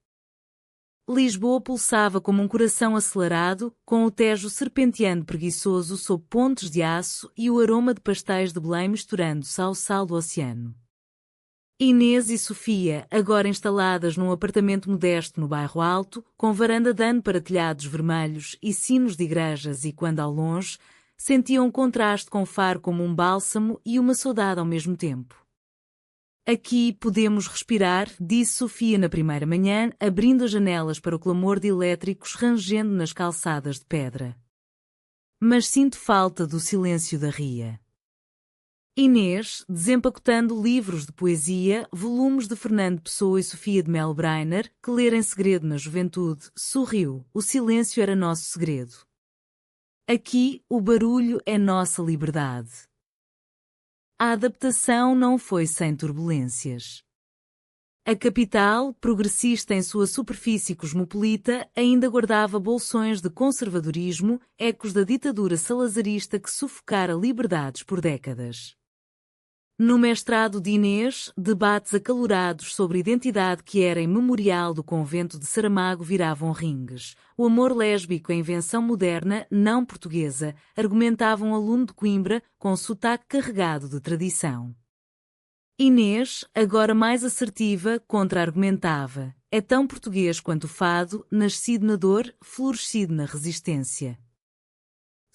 Lisboa pulsava como um coração acelerado, com o Tejo serpenteando preguiçoso sob pontes de aço e o aroma de pastéis de Belém misturando-se ao sal do oceano. Inês e Sofia, agora instaladas num apartamento modesto no bairro Alto, com varanda de ano para telhados vermelhos e sinos de igrejas e, quando ao longe, sentiam um contraste com Faro como um bálsamo e uma saudade ao mesmo tempo. Aqui podemos respirar, disse Sofia na primeira manhã, abrindo as janelas para o clamor de elétricos rangendo nas calçadas de pedra. Mas sinto falta do silêncio da ria. Inês, desempacotando livros de poesia, volumes de Fernando Pessoa e Sofia de Melo Brainer, que lera em segredo na juventude, sorriu. O silêncio era nosso segredo. Aqui, o barulho é nossa liberdade. A adaptação não foi sem turbulências. A capital, progressista em sua superfície cosmopolita, ainda guardava bolsões de conservadorismo, ecos da ditadura salazarista que sufocara liberdades por décadas. No mestrado de Inês, debates acalorados sobre a identidade que era imemorial do convento de Saramago viravam ringues. O amor lésbico, a invenção moderna, não portuguesa, argumentava um aluno de Coimbra com sotaque carregado de tradição. Inês, agora mais assertiva, contra-argumentava. É tão português quanto o fado, nascido na dor, florescido na resistência.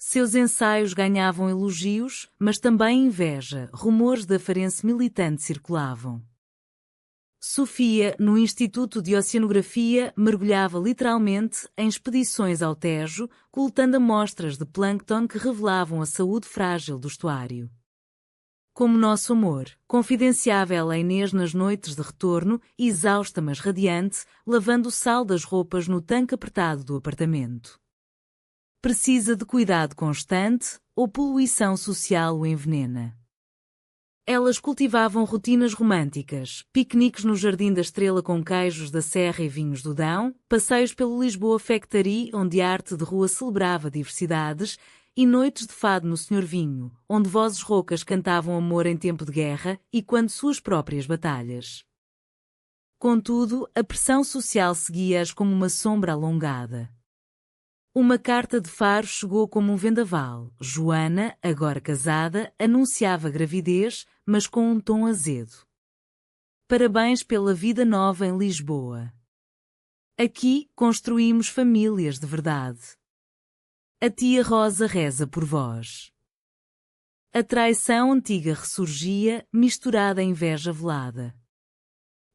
Seus ensaios ganhavam elogios, mas também inveja, rumores de afarense militante circulavam. Sofia, no Instituto de Oceanografia, mergulhava literalmente em expedições ao Tejo, coletando amostras de plâncton que revelavam a saúde frágil do estuário. Como nosso amor, confidenciava ela a Inês nas noites de retorno, exausta mas radiante, lavando o sal das roupas no tanque apertado do apartamento. Precisa de cuidado constante, ou poluição social o envenena. Elas cultivavam rotinas românticas, piqueniques no Jardim da Estrela com queijos da Serra e vinhos do Dão, passeios pelo Lisboa Factory, onde a arte de rua celebrava diversidades, e noites de fado no Senhor Vinho, onde vozes roucas cantavam amor em tempo de guerra e quando suas próprias batalhas. Contudo, a pressão social seguia-as como uma sombra alongada. Uma carta de Faro chegou como um vendaval. Joana, agora casada, anunciava gravidez, mas com um tom azedo. Parabéns pela vida nova em Lisboa. Aqui construímos famílias de verdade. A tia Rosa reza por vós. A traição antiga ressurgia, misturada à inveja velada.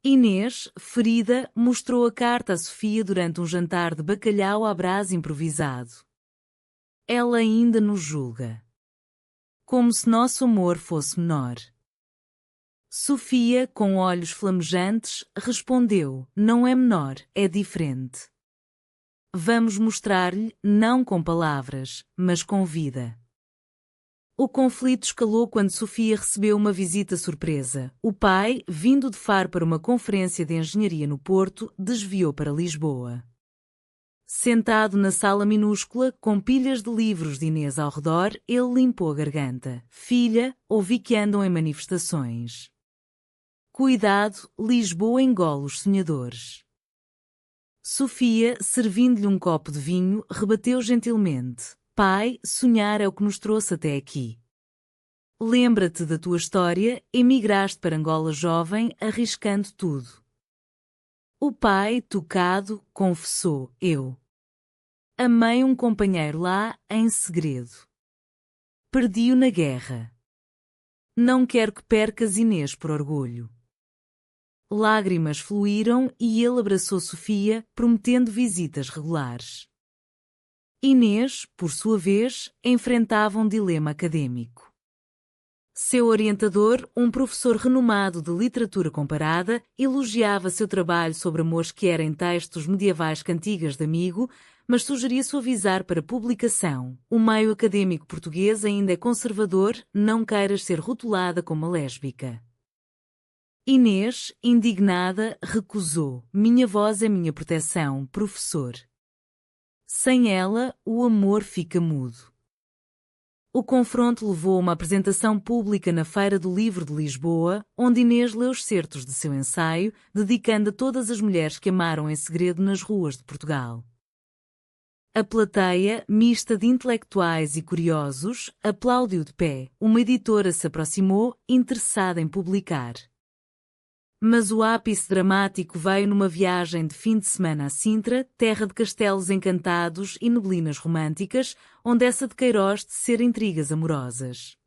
Inês, ferida, mostrou a carta a Sofia durante um jantar de bacalhau à brasa improvisado. Ela ainda nos julga. Como se nosso amor fosse menor. Sofia, com olhos flamejantes, respondeu: não é menor, é diferente. Vamos mostrar-lhe, não com palavras, mas com vida. O conflito escalou quando Sofia recebeu uma visita surpresa. O pai, vindo de Faro para uma conferência de engenharia no Porto, desviou para Lisboa. Sentado na sala minúscula, com pilhas de livros de Inês ao redor, ele limpou a garganta. Filha, ouvi que andam em manifestações. Cuidado, Lisboa engole os sonhadores. Sofia, servindo-lhe um copo de vinho, rebateu gentilmente. Pai, sonhar é o que nos trouxe até aqui. Lembra-te da tua história, emigraste para Angola jovem, arriscando tudo. O pai, tocado, confessou, eu amei um companheiro lá, em segredo. Perdi-o na guerra. Não quero que percas Inês por orgulho. Lágrimas fluíram e ele abraçou Sofia, prometendo visitas regulares. Inês, por sua vez, enfrentava um dilema acadêmico. Seu orientador, um professor renomado de literatura comparada, elogiava seu trabalho sobre amores que era em textos medievais cantigas de amigo, mas sugeria suavizar para publicação. O meio acadêmico português ainda é conservador, não queiras ser rotulada como lésbica. Inês, indignada, recusou. Minha voz é minha proteção, professor. Sem ela, o amor fica mudo. O confronto levou a uma apresentação pública na Feira do Livro de Lisboa, onde Inês leu os certos de seu ensaio, dedicando a todas as mulheres que amaram em segredo nas ruas de Portugal. A plateia, mista de intelectuais e curiosos, aplaudiu de pé. Uma editora se aproximou, interessada em publicar. Mas o ápice dramático veio numa viagem de fim de semana a Sintra, terra de castelos encantados e neblinas românticas, onde essa de Queiroz tecer intrigas amorosas.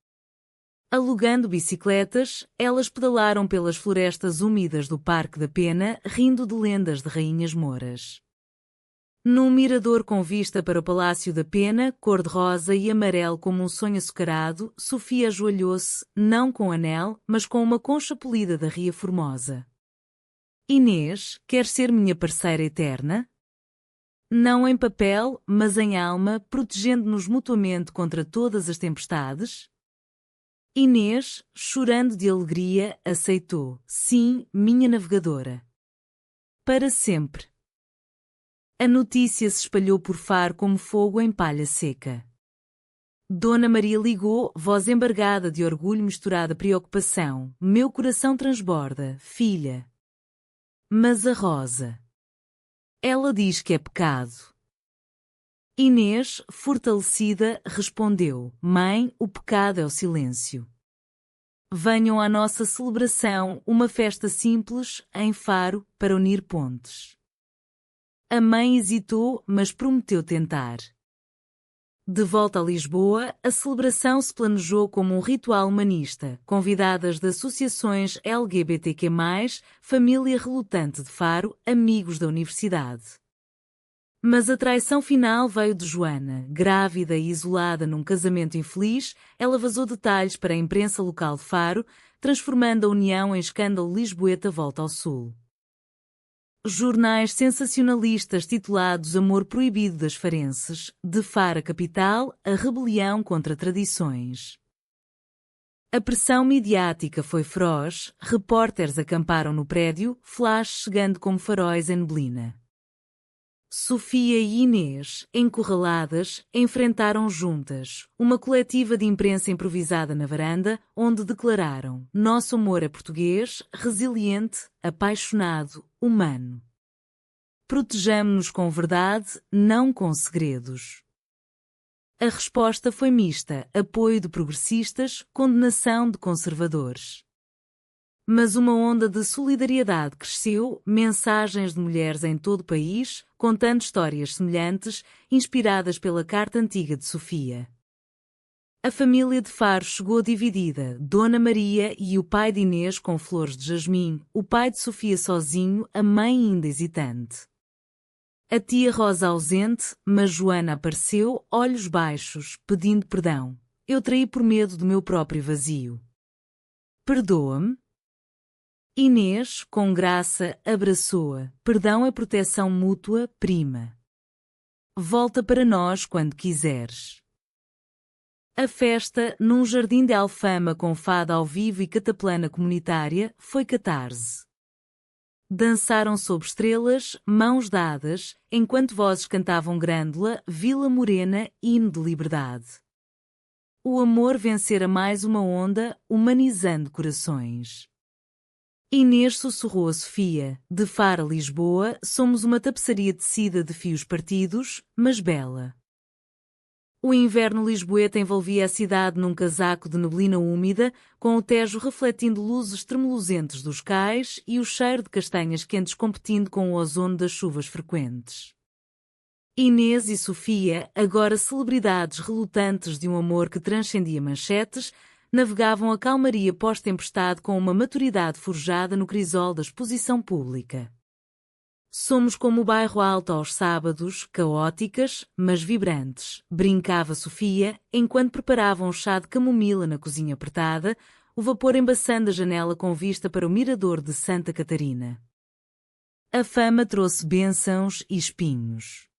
Alugando bicicletas, elas pedalaram pelas florestas úmidas do Parque da Pena, rindo de lendas de rainhas mouras. Num mirador com vista para o Palácio da Pena, cor-de-rosa e amarelo como um sonho açucarado, Sofia ajoelhou-se, não com anel, mas com uma concha polida da Ria Formosa. Inês, quer ser minha parceira eterna? Não em papel, mas em alma, protegendo-nos mutuamente contra todas as tempestades? Inês, chorando de alegria, aceitou. Sim, minha navegadora. Para sempre. A notícia se espalhou por Faro como fogo em palha seca. Dona Maria ligou, voz embargada de orgulho misturada preocupação. Meu coração transborda, filha. Mas a Rosa. Ela diz que é pecado. Inês, fortalecida, respondeu. Mãe, o pecado é o silêncio. Venham à nossa celebração, uma festa simples, em Faro, para unir pontes. A mãe hesitou, mas prometeu tentar. De volta a Lisboa, a celebração se planejou como um ritual humanista, convidadas de associações LGBTQ+, família relutante de Faro, amigos da universidade. Mas a traição final veio de Joana. Grávida e isolada num casamento infeliz, ela vazou detalhes para a imprensa local de Faro, transformando a união em escândalo lisboeta volta ao sul. Jornais sensacionalistas titulados Amor Proibido das Farenses, de Faro capital, a rebelião contra tradições. A pressão midiática foi feroz, repórteres acamparam no prédio, flash chegando como faróis em neblina. Sofia e Inês, encurraladas, enfrentaram juntas uma coletiva de imprensa improvisada na varanda, onde declararam: nosso amor é português, resiliente, apaixonado, humano. Protejamo-nos com verdade, não com segredos. A resposta foi mista, apoio de progressistas, condenação de conservadores. Mas uma onda de solidariedade cresceu, mensagens de mulheres em todo o país, contando histórias semelhantes, inspiradas pela carta antiga de Sofia. A família de Faro chegou dividida, Dona Maria e o pai de Inês com flores de jasmim, o pai de Sofia sozinho, a mãe ainda hesitante. A tia Rosa ausente, mas Joana apareceu, olhos baixos, pedindo perdão. Eu traí por medo do meu próprio vazio. Perdoa-me? Inês, com graça, abraçou-a. Perdão é proteção mútua, prima. Volta para nós quando quiseres. A festa, num jardim de Alfama com fada ao vivo e cataplana comunitária, foi catarse. Dançaram sob estrelas, mãos dadas, enquanto vozes cantavam Grândola, Vila Morena, hino de liberdade. O amor vencera mais uma onda, humanizando corações. Inês sussurrou a Sofia: de Faro a Lisboa, somos uma tapeçaria tecida de fios partidos, mas bela. O inverno lisboeta envolvia a cidade num casaco de neblina úmida, com o Tejo refletindo luzes tremulosentes dos cais e o cheiro de castanhas quentes competindo com o ozono das chuvas frequentes. Inês e Sofia, agora celebridades relutantes de um amor que transcendia manchetes, navegavam a calmaria pós-tempestade com uma maturidade forjada no crisol da exposição pública. Somos como o bairro alto aos sábados, caóticas, mas vibrantes, brincava Sofia, enquanto preparavam um chá de camomila na cozinha apertada, o vapor embaçando a janela com vista para o mirador de Santa Catarina. A fama trouxe bênçãos e espinhos.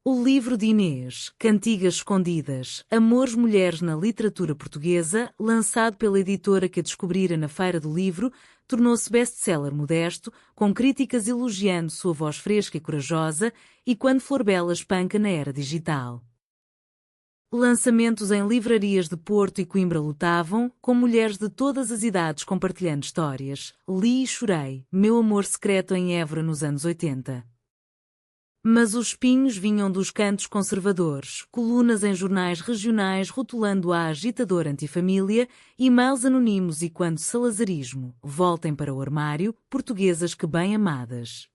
O livro de Inês, Cantigas Escondidas, Amores Mulheres na Literatura Portuguesa, lançado pela editora que a descobrira na Feira do Livro, tornou-se best-seller modesto, com críticas elogiando sua voz fresca e corajosa e quando Flor Bela espanca na era digital. Lançamentos em livrarias de Porto e Coimbra lutavam, com mulheres de todas as idades compartilhando histórias. Li e chorei, Meu Amor Secreto em Évora nos anos 80. Mas os espinhos vinham dos cantos conservadores, colunas em jornais regionais rotulando a agitadora antifamília, e-mails anónimos e quando salazarismo, voltem para o armário, portuguesas que bem amadas.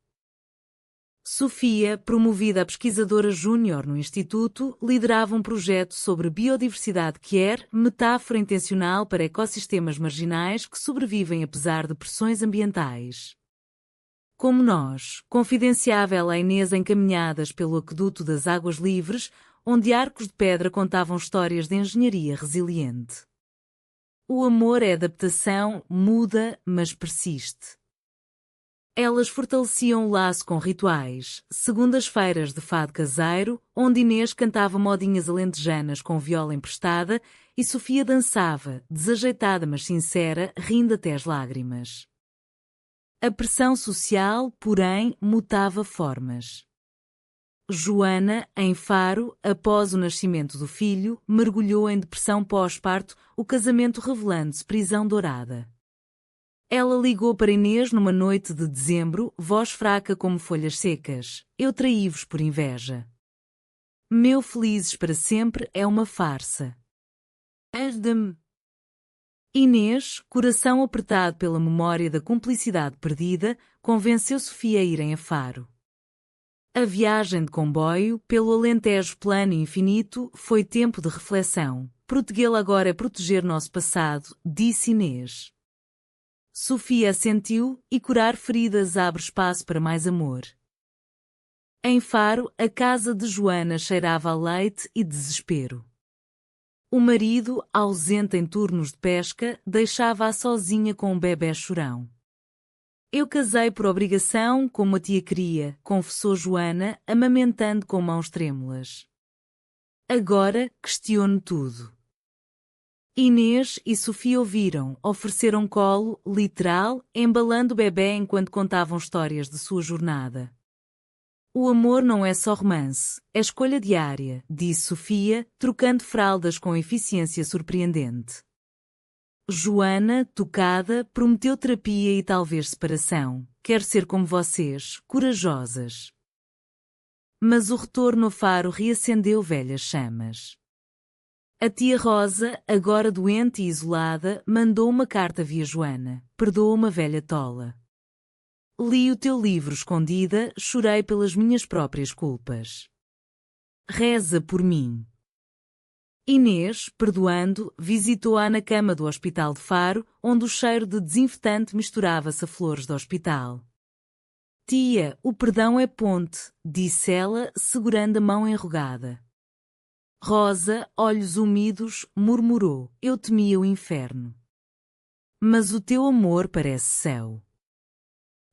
Sofia, promovida a pesquisadora júnior no Instituto, liderava um projeto sobre biodiversidade Care, metáfora intencional para ecossistemas marginais que sobrevivem apesar de pressões ambientais. Como nós, confidenciava a Inês encaminhadas pelo aqueduto das águas livres, onde arcos de pedra contavam histórias de engenharia resiliente. O amor é adaptação, muda, mas persiste. Elas fortaleciam o laço com rituais, segundas-feiras de fado caseiro, onde Inês cantava modinhas alentejanas com viola emprestada e Sofia dançava, desajeitada mas sincera, rindo até as lágrimas. A pressão social, porém, mutava formas. Joana, em Faro, após o nascimento do filho, mergulhou em depressão pós-parto, o casamento revelando-se prisão dourada. Ela ligou para Inês numa noite de dezembro, voz fraca como folhas secas. Eu traí-vos por inveja. Meu felizes para sempre é uma farsa. Ajuda-me. Inês, coração apertado pela memória da cumplicidade perdida, convenceu Sofia a irem a Faro. A viagem de comboio, pelo Alentejo plano e infinito, foi tempo de reflexão. Protegê-lo agora é proteger nosso passado, disse Inês. Sofia assentiu e curar feridas abre espaço para mais amor. Em Faro, a casa de Joana cheirava a leite e desespero. O marido, ausente em turnos de pesca, deixava-a sozinha com um bebé chorão. Eu casei por obrigação, como a tia queria, confessou Joana, amamentando com mãos trêmulas. Agora, questiono tudo. Inês e Sofia ouviram, ofereceram colo, literal, embalando o bebé enquanto contavam histórias de sua jornada. O amor não é só romance, é escolha diária, disse Sofia, trocando fraldas com eficiência surpreendente. Joana, tocada, prometeu terapia e talvez separação. Quero ser como vocês, corajosas. Mas o retorno a Faro reacendeu velhas chamas. A tia Rosa, agora doente e isolada, mandou uma carta via Joana. Perdoa uma velha tola. Li o teu livro escondida, chorei pelas minhas próprias culpas. Reza por mim. Inês, perdoando, visitou-a na cama do Hospital de Faro, onde o cheiro de desinfetante misturava-se a flores do hospital. Tia, o perdão é ponte, disse ela, segurando a mão enrugada. Rosa, olhos úmidos, murmurou, eu temia o inferno. Mas o teu amor parece céu.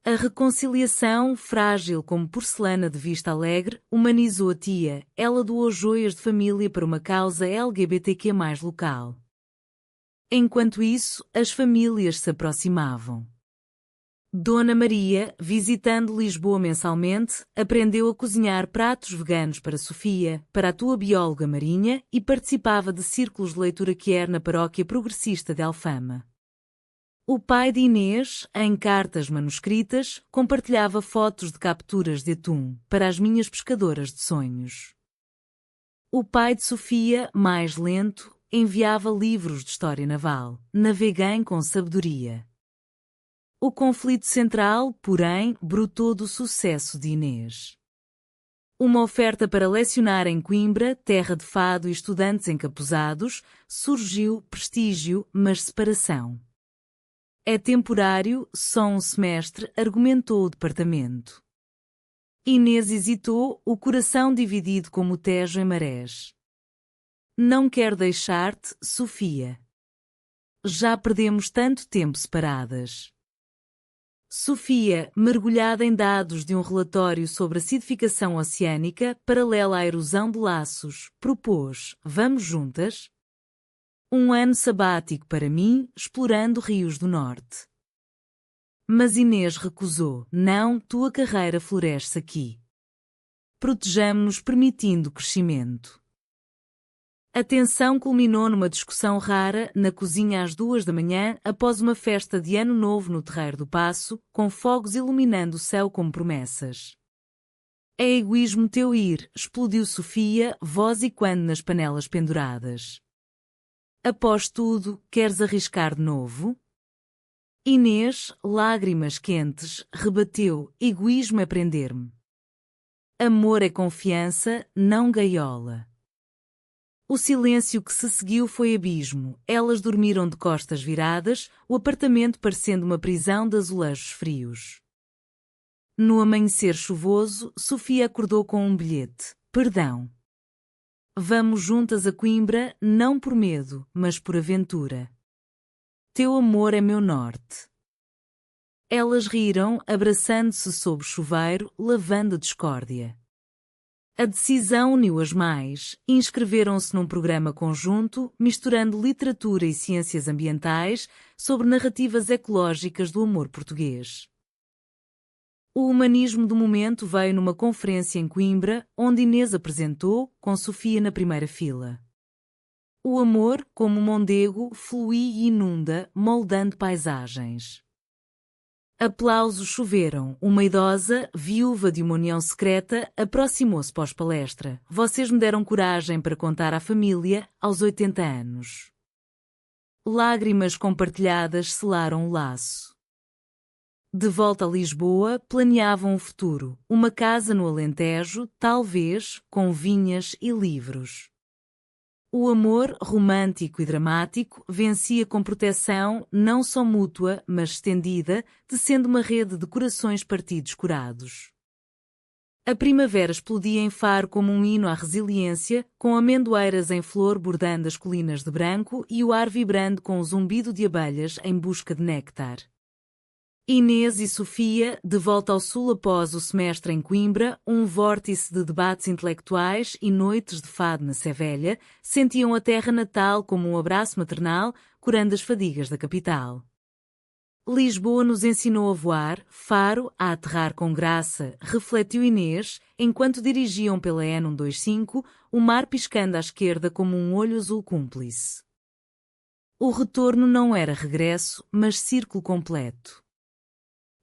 A reconciliação, frágil como porcelana de vista alegre, humanizou a tia. Ela doou joias de família para uma causa LGBTQ+ local. Enquanto isso, as famílias se aproximavam. Dona Maria, visitando Lisboa mensalmente, aprendeu a cozinhar pratos veganos para Sofia, para a tua bióloga Marinha, e participava de círculos de leitura Care na paróquia progressista de Alfama. O pai de Inês, em cartas manuscritas, compartilhava fotos de capturas de atum para as minhas pescadoras de sonhos. O pai de Sofia, mais lento, enviava livros de história naval. Naveguem com sabedoria. O conflito central, porém, brotou do sucesso de Inês. Uma oferta para lecionar em Coimbra, terra de fado e estudantes encapuzados, surgiu prestígio, mas separação. É temporário, só um semestre, argumentou o departamento. Inês hesitou, o coração dividido como o Tejo em marés. Não quero deixar-te, Sofia. Já perdemos tanto tempo separadas. Sofia, mergulhada em dados de um relatório sobre acidificação oceânica, paralela à erosão de laços, propôs: vamos juntas? Um ano sabático para mim, explorando rios do norte. Mas Inês recusou: não, tua carreira floresce aqui. Protejamo-nos permitindo crescimento. A tensão culminou numa discussão rara, na cozinha às 2 da manhã, após uma festa de Ano Novo no Terreiro do Paço, com fogos iluminando o céu como promessas. É egoísmo teu ir, explodiu Sofia, voz e quando nas panelas penduradas. Após tudo, queres arriscar de novo? Inês, lágrimas quentes, rebateu: egoísmo é prender-me. Amor é confiança, não gaiola. O silêncio que se seguiu foi abismo. Elas dormiram de costas viradas, o apartamento parecendo uma prisão de azulejos frios. No amanhecer chuvoso, Sofia acordou com um bilhete: perdão. Vamos juntas a Coimbra, não por medo, mas por aventura. Teu amor é meu norte. Elas riram, abraçando-se sob o chuveiro, lavando a discórdia. A decisão uniu-as mais, inscreveram-se num programa conjunto, misturando literatura e ciências ambientais, sobre narrativas ecológicas do amor português. O humanismo do momento veio numa conferência em Coimbra, onde Inês apresentou, com Sofia na primeira fila. O amor, como mondego, flui e inunda, moldando paisagens. Aplausos choveram. Uma idosa, viúva de uma união secreta, aproximou-se pós-palestra. Vocês me deram coragem para contar à família, aos 80 anos. Lágrimas compartilhadas selaram o laço. De volta a Lisboa, planeavam o futuro. Uma casa no Alentejo, talvez, com vinhas e livros. O amor, romântico e dramático, vencia com proteção, não só mútua, mas estendida, tecendo uma rede de corações partidos curados. A primavera explodia em Faro como um hino à resiliência, com amendoeiras em flor bordando as colinas de branco e o ar vibrando com o zumbido de abelhas em busca de néctar. Inês e Sofia, de volta ao sul após o semestre em Coimbra, um vórtice de debates intelectuais e noites de fado na Sevelha, sentiam a terra natal como um abraço maternal, curando as fadigas da capital. Lisboa nos ensinou a voar, Faro a aterrar com graça, refletiu Inês, enquanto dirigiam pela N125, o mar piscando à esquerda como um olho azul cúmplice. O retorno não era regresso, mas círculo completo.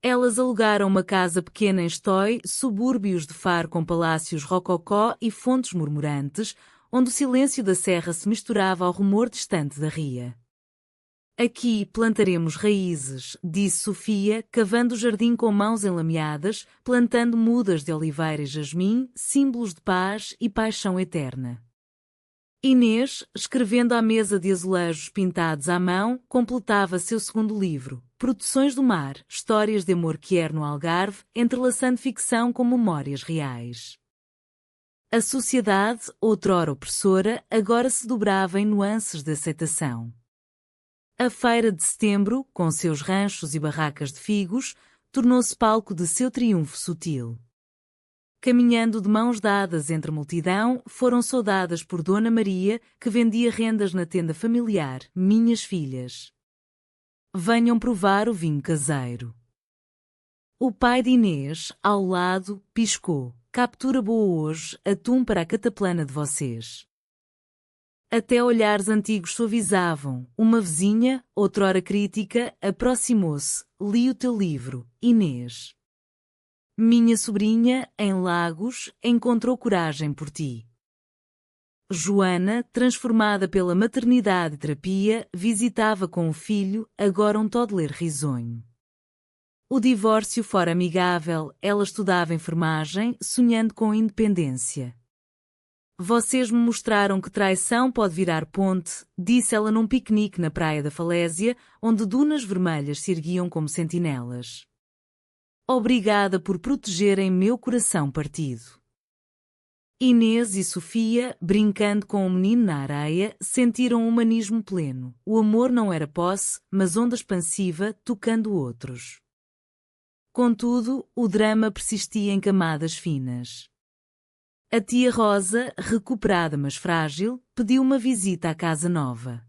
Elas alugaram uma casa pequena em Estói, subúrbios de Faro com palácios rococó e fontes murmurantes, onde o silêncio da serra se misturava ao rumor distante da ria. Aqui plantaremos raízes, disse Sofia, cavando o jardim com mãos enlameadas, plantando mudas de oliveira e jasmim, símbolos de paz e paixão eterna. Inês, escrevendo à mesa de azulejos pintados à mão, completava seu segundo livro, Produções do Mar, histórias de amor quier no Algarve, entrelaçando ficção com memórias reais. A sociedade, outrora opressora, agora se dobrava em nuances de aceitação. A Feira de Setembro, com seus ranchos e barracas de figos, tornou-se palco de seu triunfo sutil. Caminhando de mãos dadas entre a multidão, foram saudadas por Dona Maria, que vendia rendas na tenda familiar. Minhas filhas, venham provar o vinho caseiro. O pai de Inês, ao lado, piscou. Captura boa hoje, atum para a cataplana de vocês. Até olhares antigos suavizavam. Uma vizinha, outrora crítica, aproximou-se. Li o teu livro, Inês. Minha sobrinha, em Lagos, encontrou coragem por ti. Joana, transformada pela maternidade e terapia, visitava com o filho, agora um toddler risonho. O divórcio fora amigável, ela estudava enfermagem, sonhando com independência. Vocês me mostraram que traição pode virar ponte, disse ela num piquenique na praia da Falésia, onde dunas vermelhas se erguiam como sentinelas. Obrigada por protegerem meu coração partido. Inês e Sofia, brincando com o menino na areia, sentiram um humanismo pleno. O amor não era posse, mas onda expansiva, tocando outros. Contudo, o drama persistia em camadas finas. A tia Rosa, recuperada mas frágil, pediu uma visita à casa nova.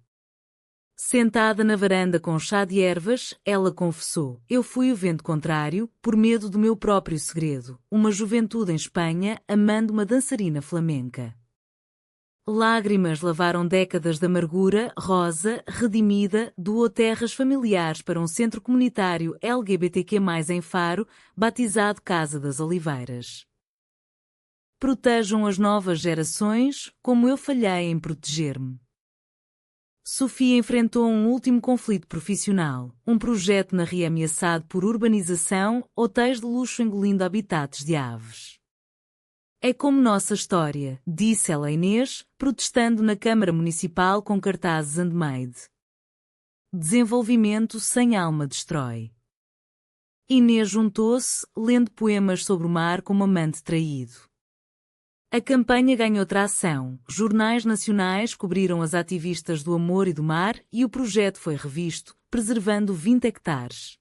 Sentada na varanda com chá de ervas, ela confessou: eu fui o vento contrário, por medo do meu próprio segredo, uma juventude em Espanha, amando uma dançarina flamenca. Lágrimas lavaram décadas de amargura. Rosa, redimida, doou terras familiares para um centro comunitário LGBTQ+, em Faro, batizado Casa das Oliveiras. Protejam as novas gerações, como eu falhei em proteger-me. Sofia enfrentou um último conflito profissional, um projeto na Ria ameaçado por urbanização, hotéis de luxo engolindo habitats de aves. É como nossa história, disse ela a Inês, protestando na Câmara Municipal com cartazes handmade. Desenvolvimento sem alma destrói. Inês juntou-se, lendo poemas sobre o mar como amante traído. A campanha ganhou tração, jornais nacionais cobriram as ativistas do amor e do mar e o projeto foi revisto, preservando 20 hectares.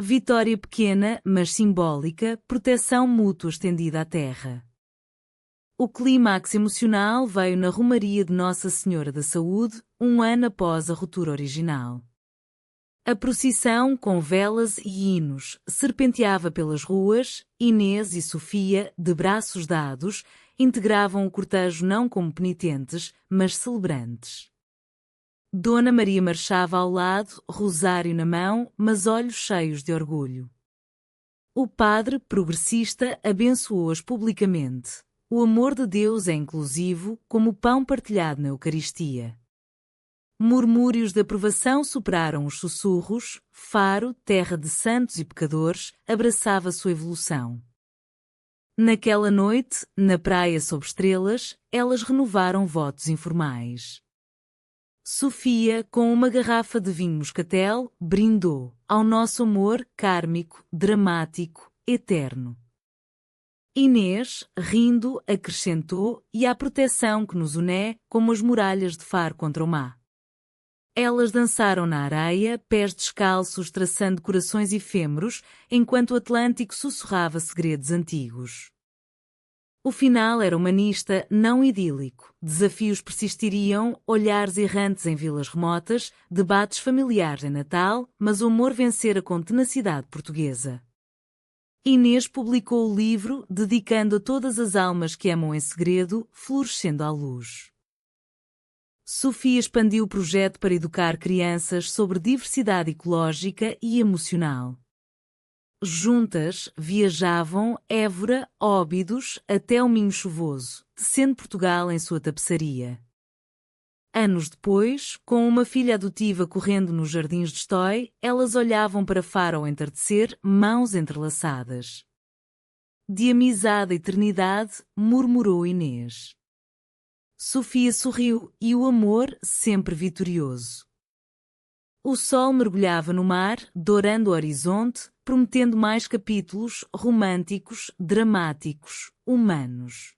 Vitória pequena, mas simbólica, proteção mútua estendida à terra. O clímax emocional veio na Romaria de Nossa Senhora da Saúde, um ano após a ruptura original. A procissão, com velas e hinos, serpenteava pelas ruas. Inês e Sofia, de braços dados, integravam o cortejo não como penitentes, mas celebrantes. Dona Maria marchava ao lado, rosário na mão, mas olhos cheios de orgulho. O padre, progressista, abençoou-as publicamente. O amor de Deus é inclusivo, como o pão partilhado na Eucaristia. Murmúrios de aprovação superaram os sussurros. Faro, terra de santos e pecadores, abraçava sua evolução. Naquela noite, na praia sob estrelas, elas renovaram votos informais. Sofia, com uma garrafa de vinho moscatel, brindou ao nosso amor kármico, dramático, eterno. Inês, rindo, acrescentou, e à proteção que nos une, como as muralhas de Faro contra o mar. Elas dançaram na areia, pés descalços traçando corações efêmeros, enquanto o Atlântico sussurrava segredos antigos. O final era humanista, não idílico. Desafios persistiriam, olhares errantes em vilas remotas, debates familiares em Natal, mas o amor vencera com tenacidade portuguesa. Inês publicou o livro, dedicando a todas as almas que amam em segredo, florescendo à luz. Sofia expandiu o projeto para educar crianças sobre diversidade ecológica e emocional. Juntas, viajavam Évora, Óbidos, até o Minho Chuvoso, tecendo Portugal em sua tapeçaria. Anos depois, com uma filha adotiva correndo nos jardins de Estói, elas olhavam para Faro ao entardecer, mãos entrelaçadas. De amizade à eternidade, murmurou Inês. Sofia sorriu, e o amor, sempre vitorioso. O sol mergulhava no mar, dourando o horizonte, prometendo mais capítulos românticos, dramáticos, humanos.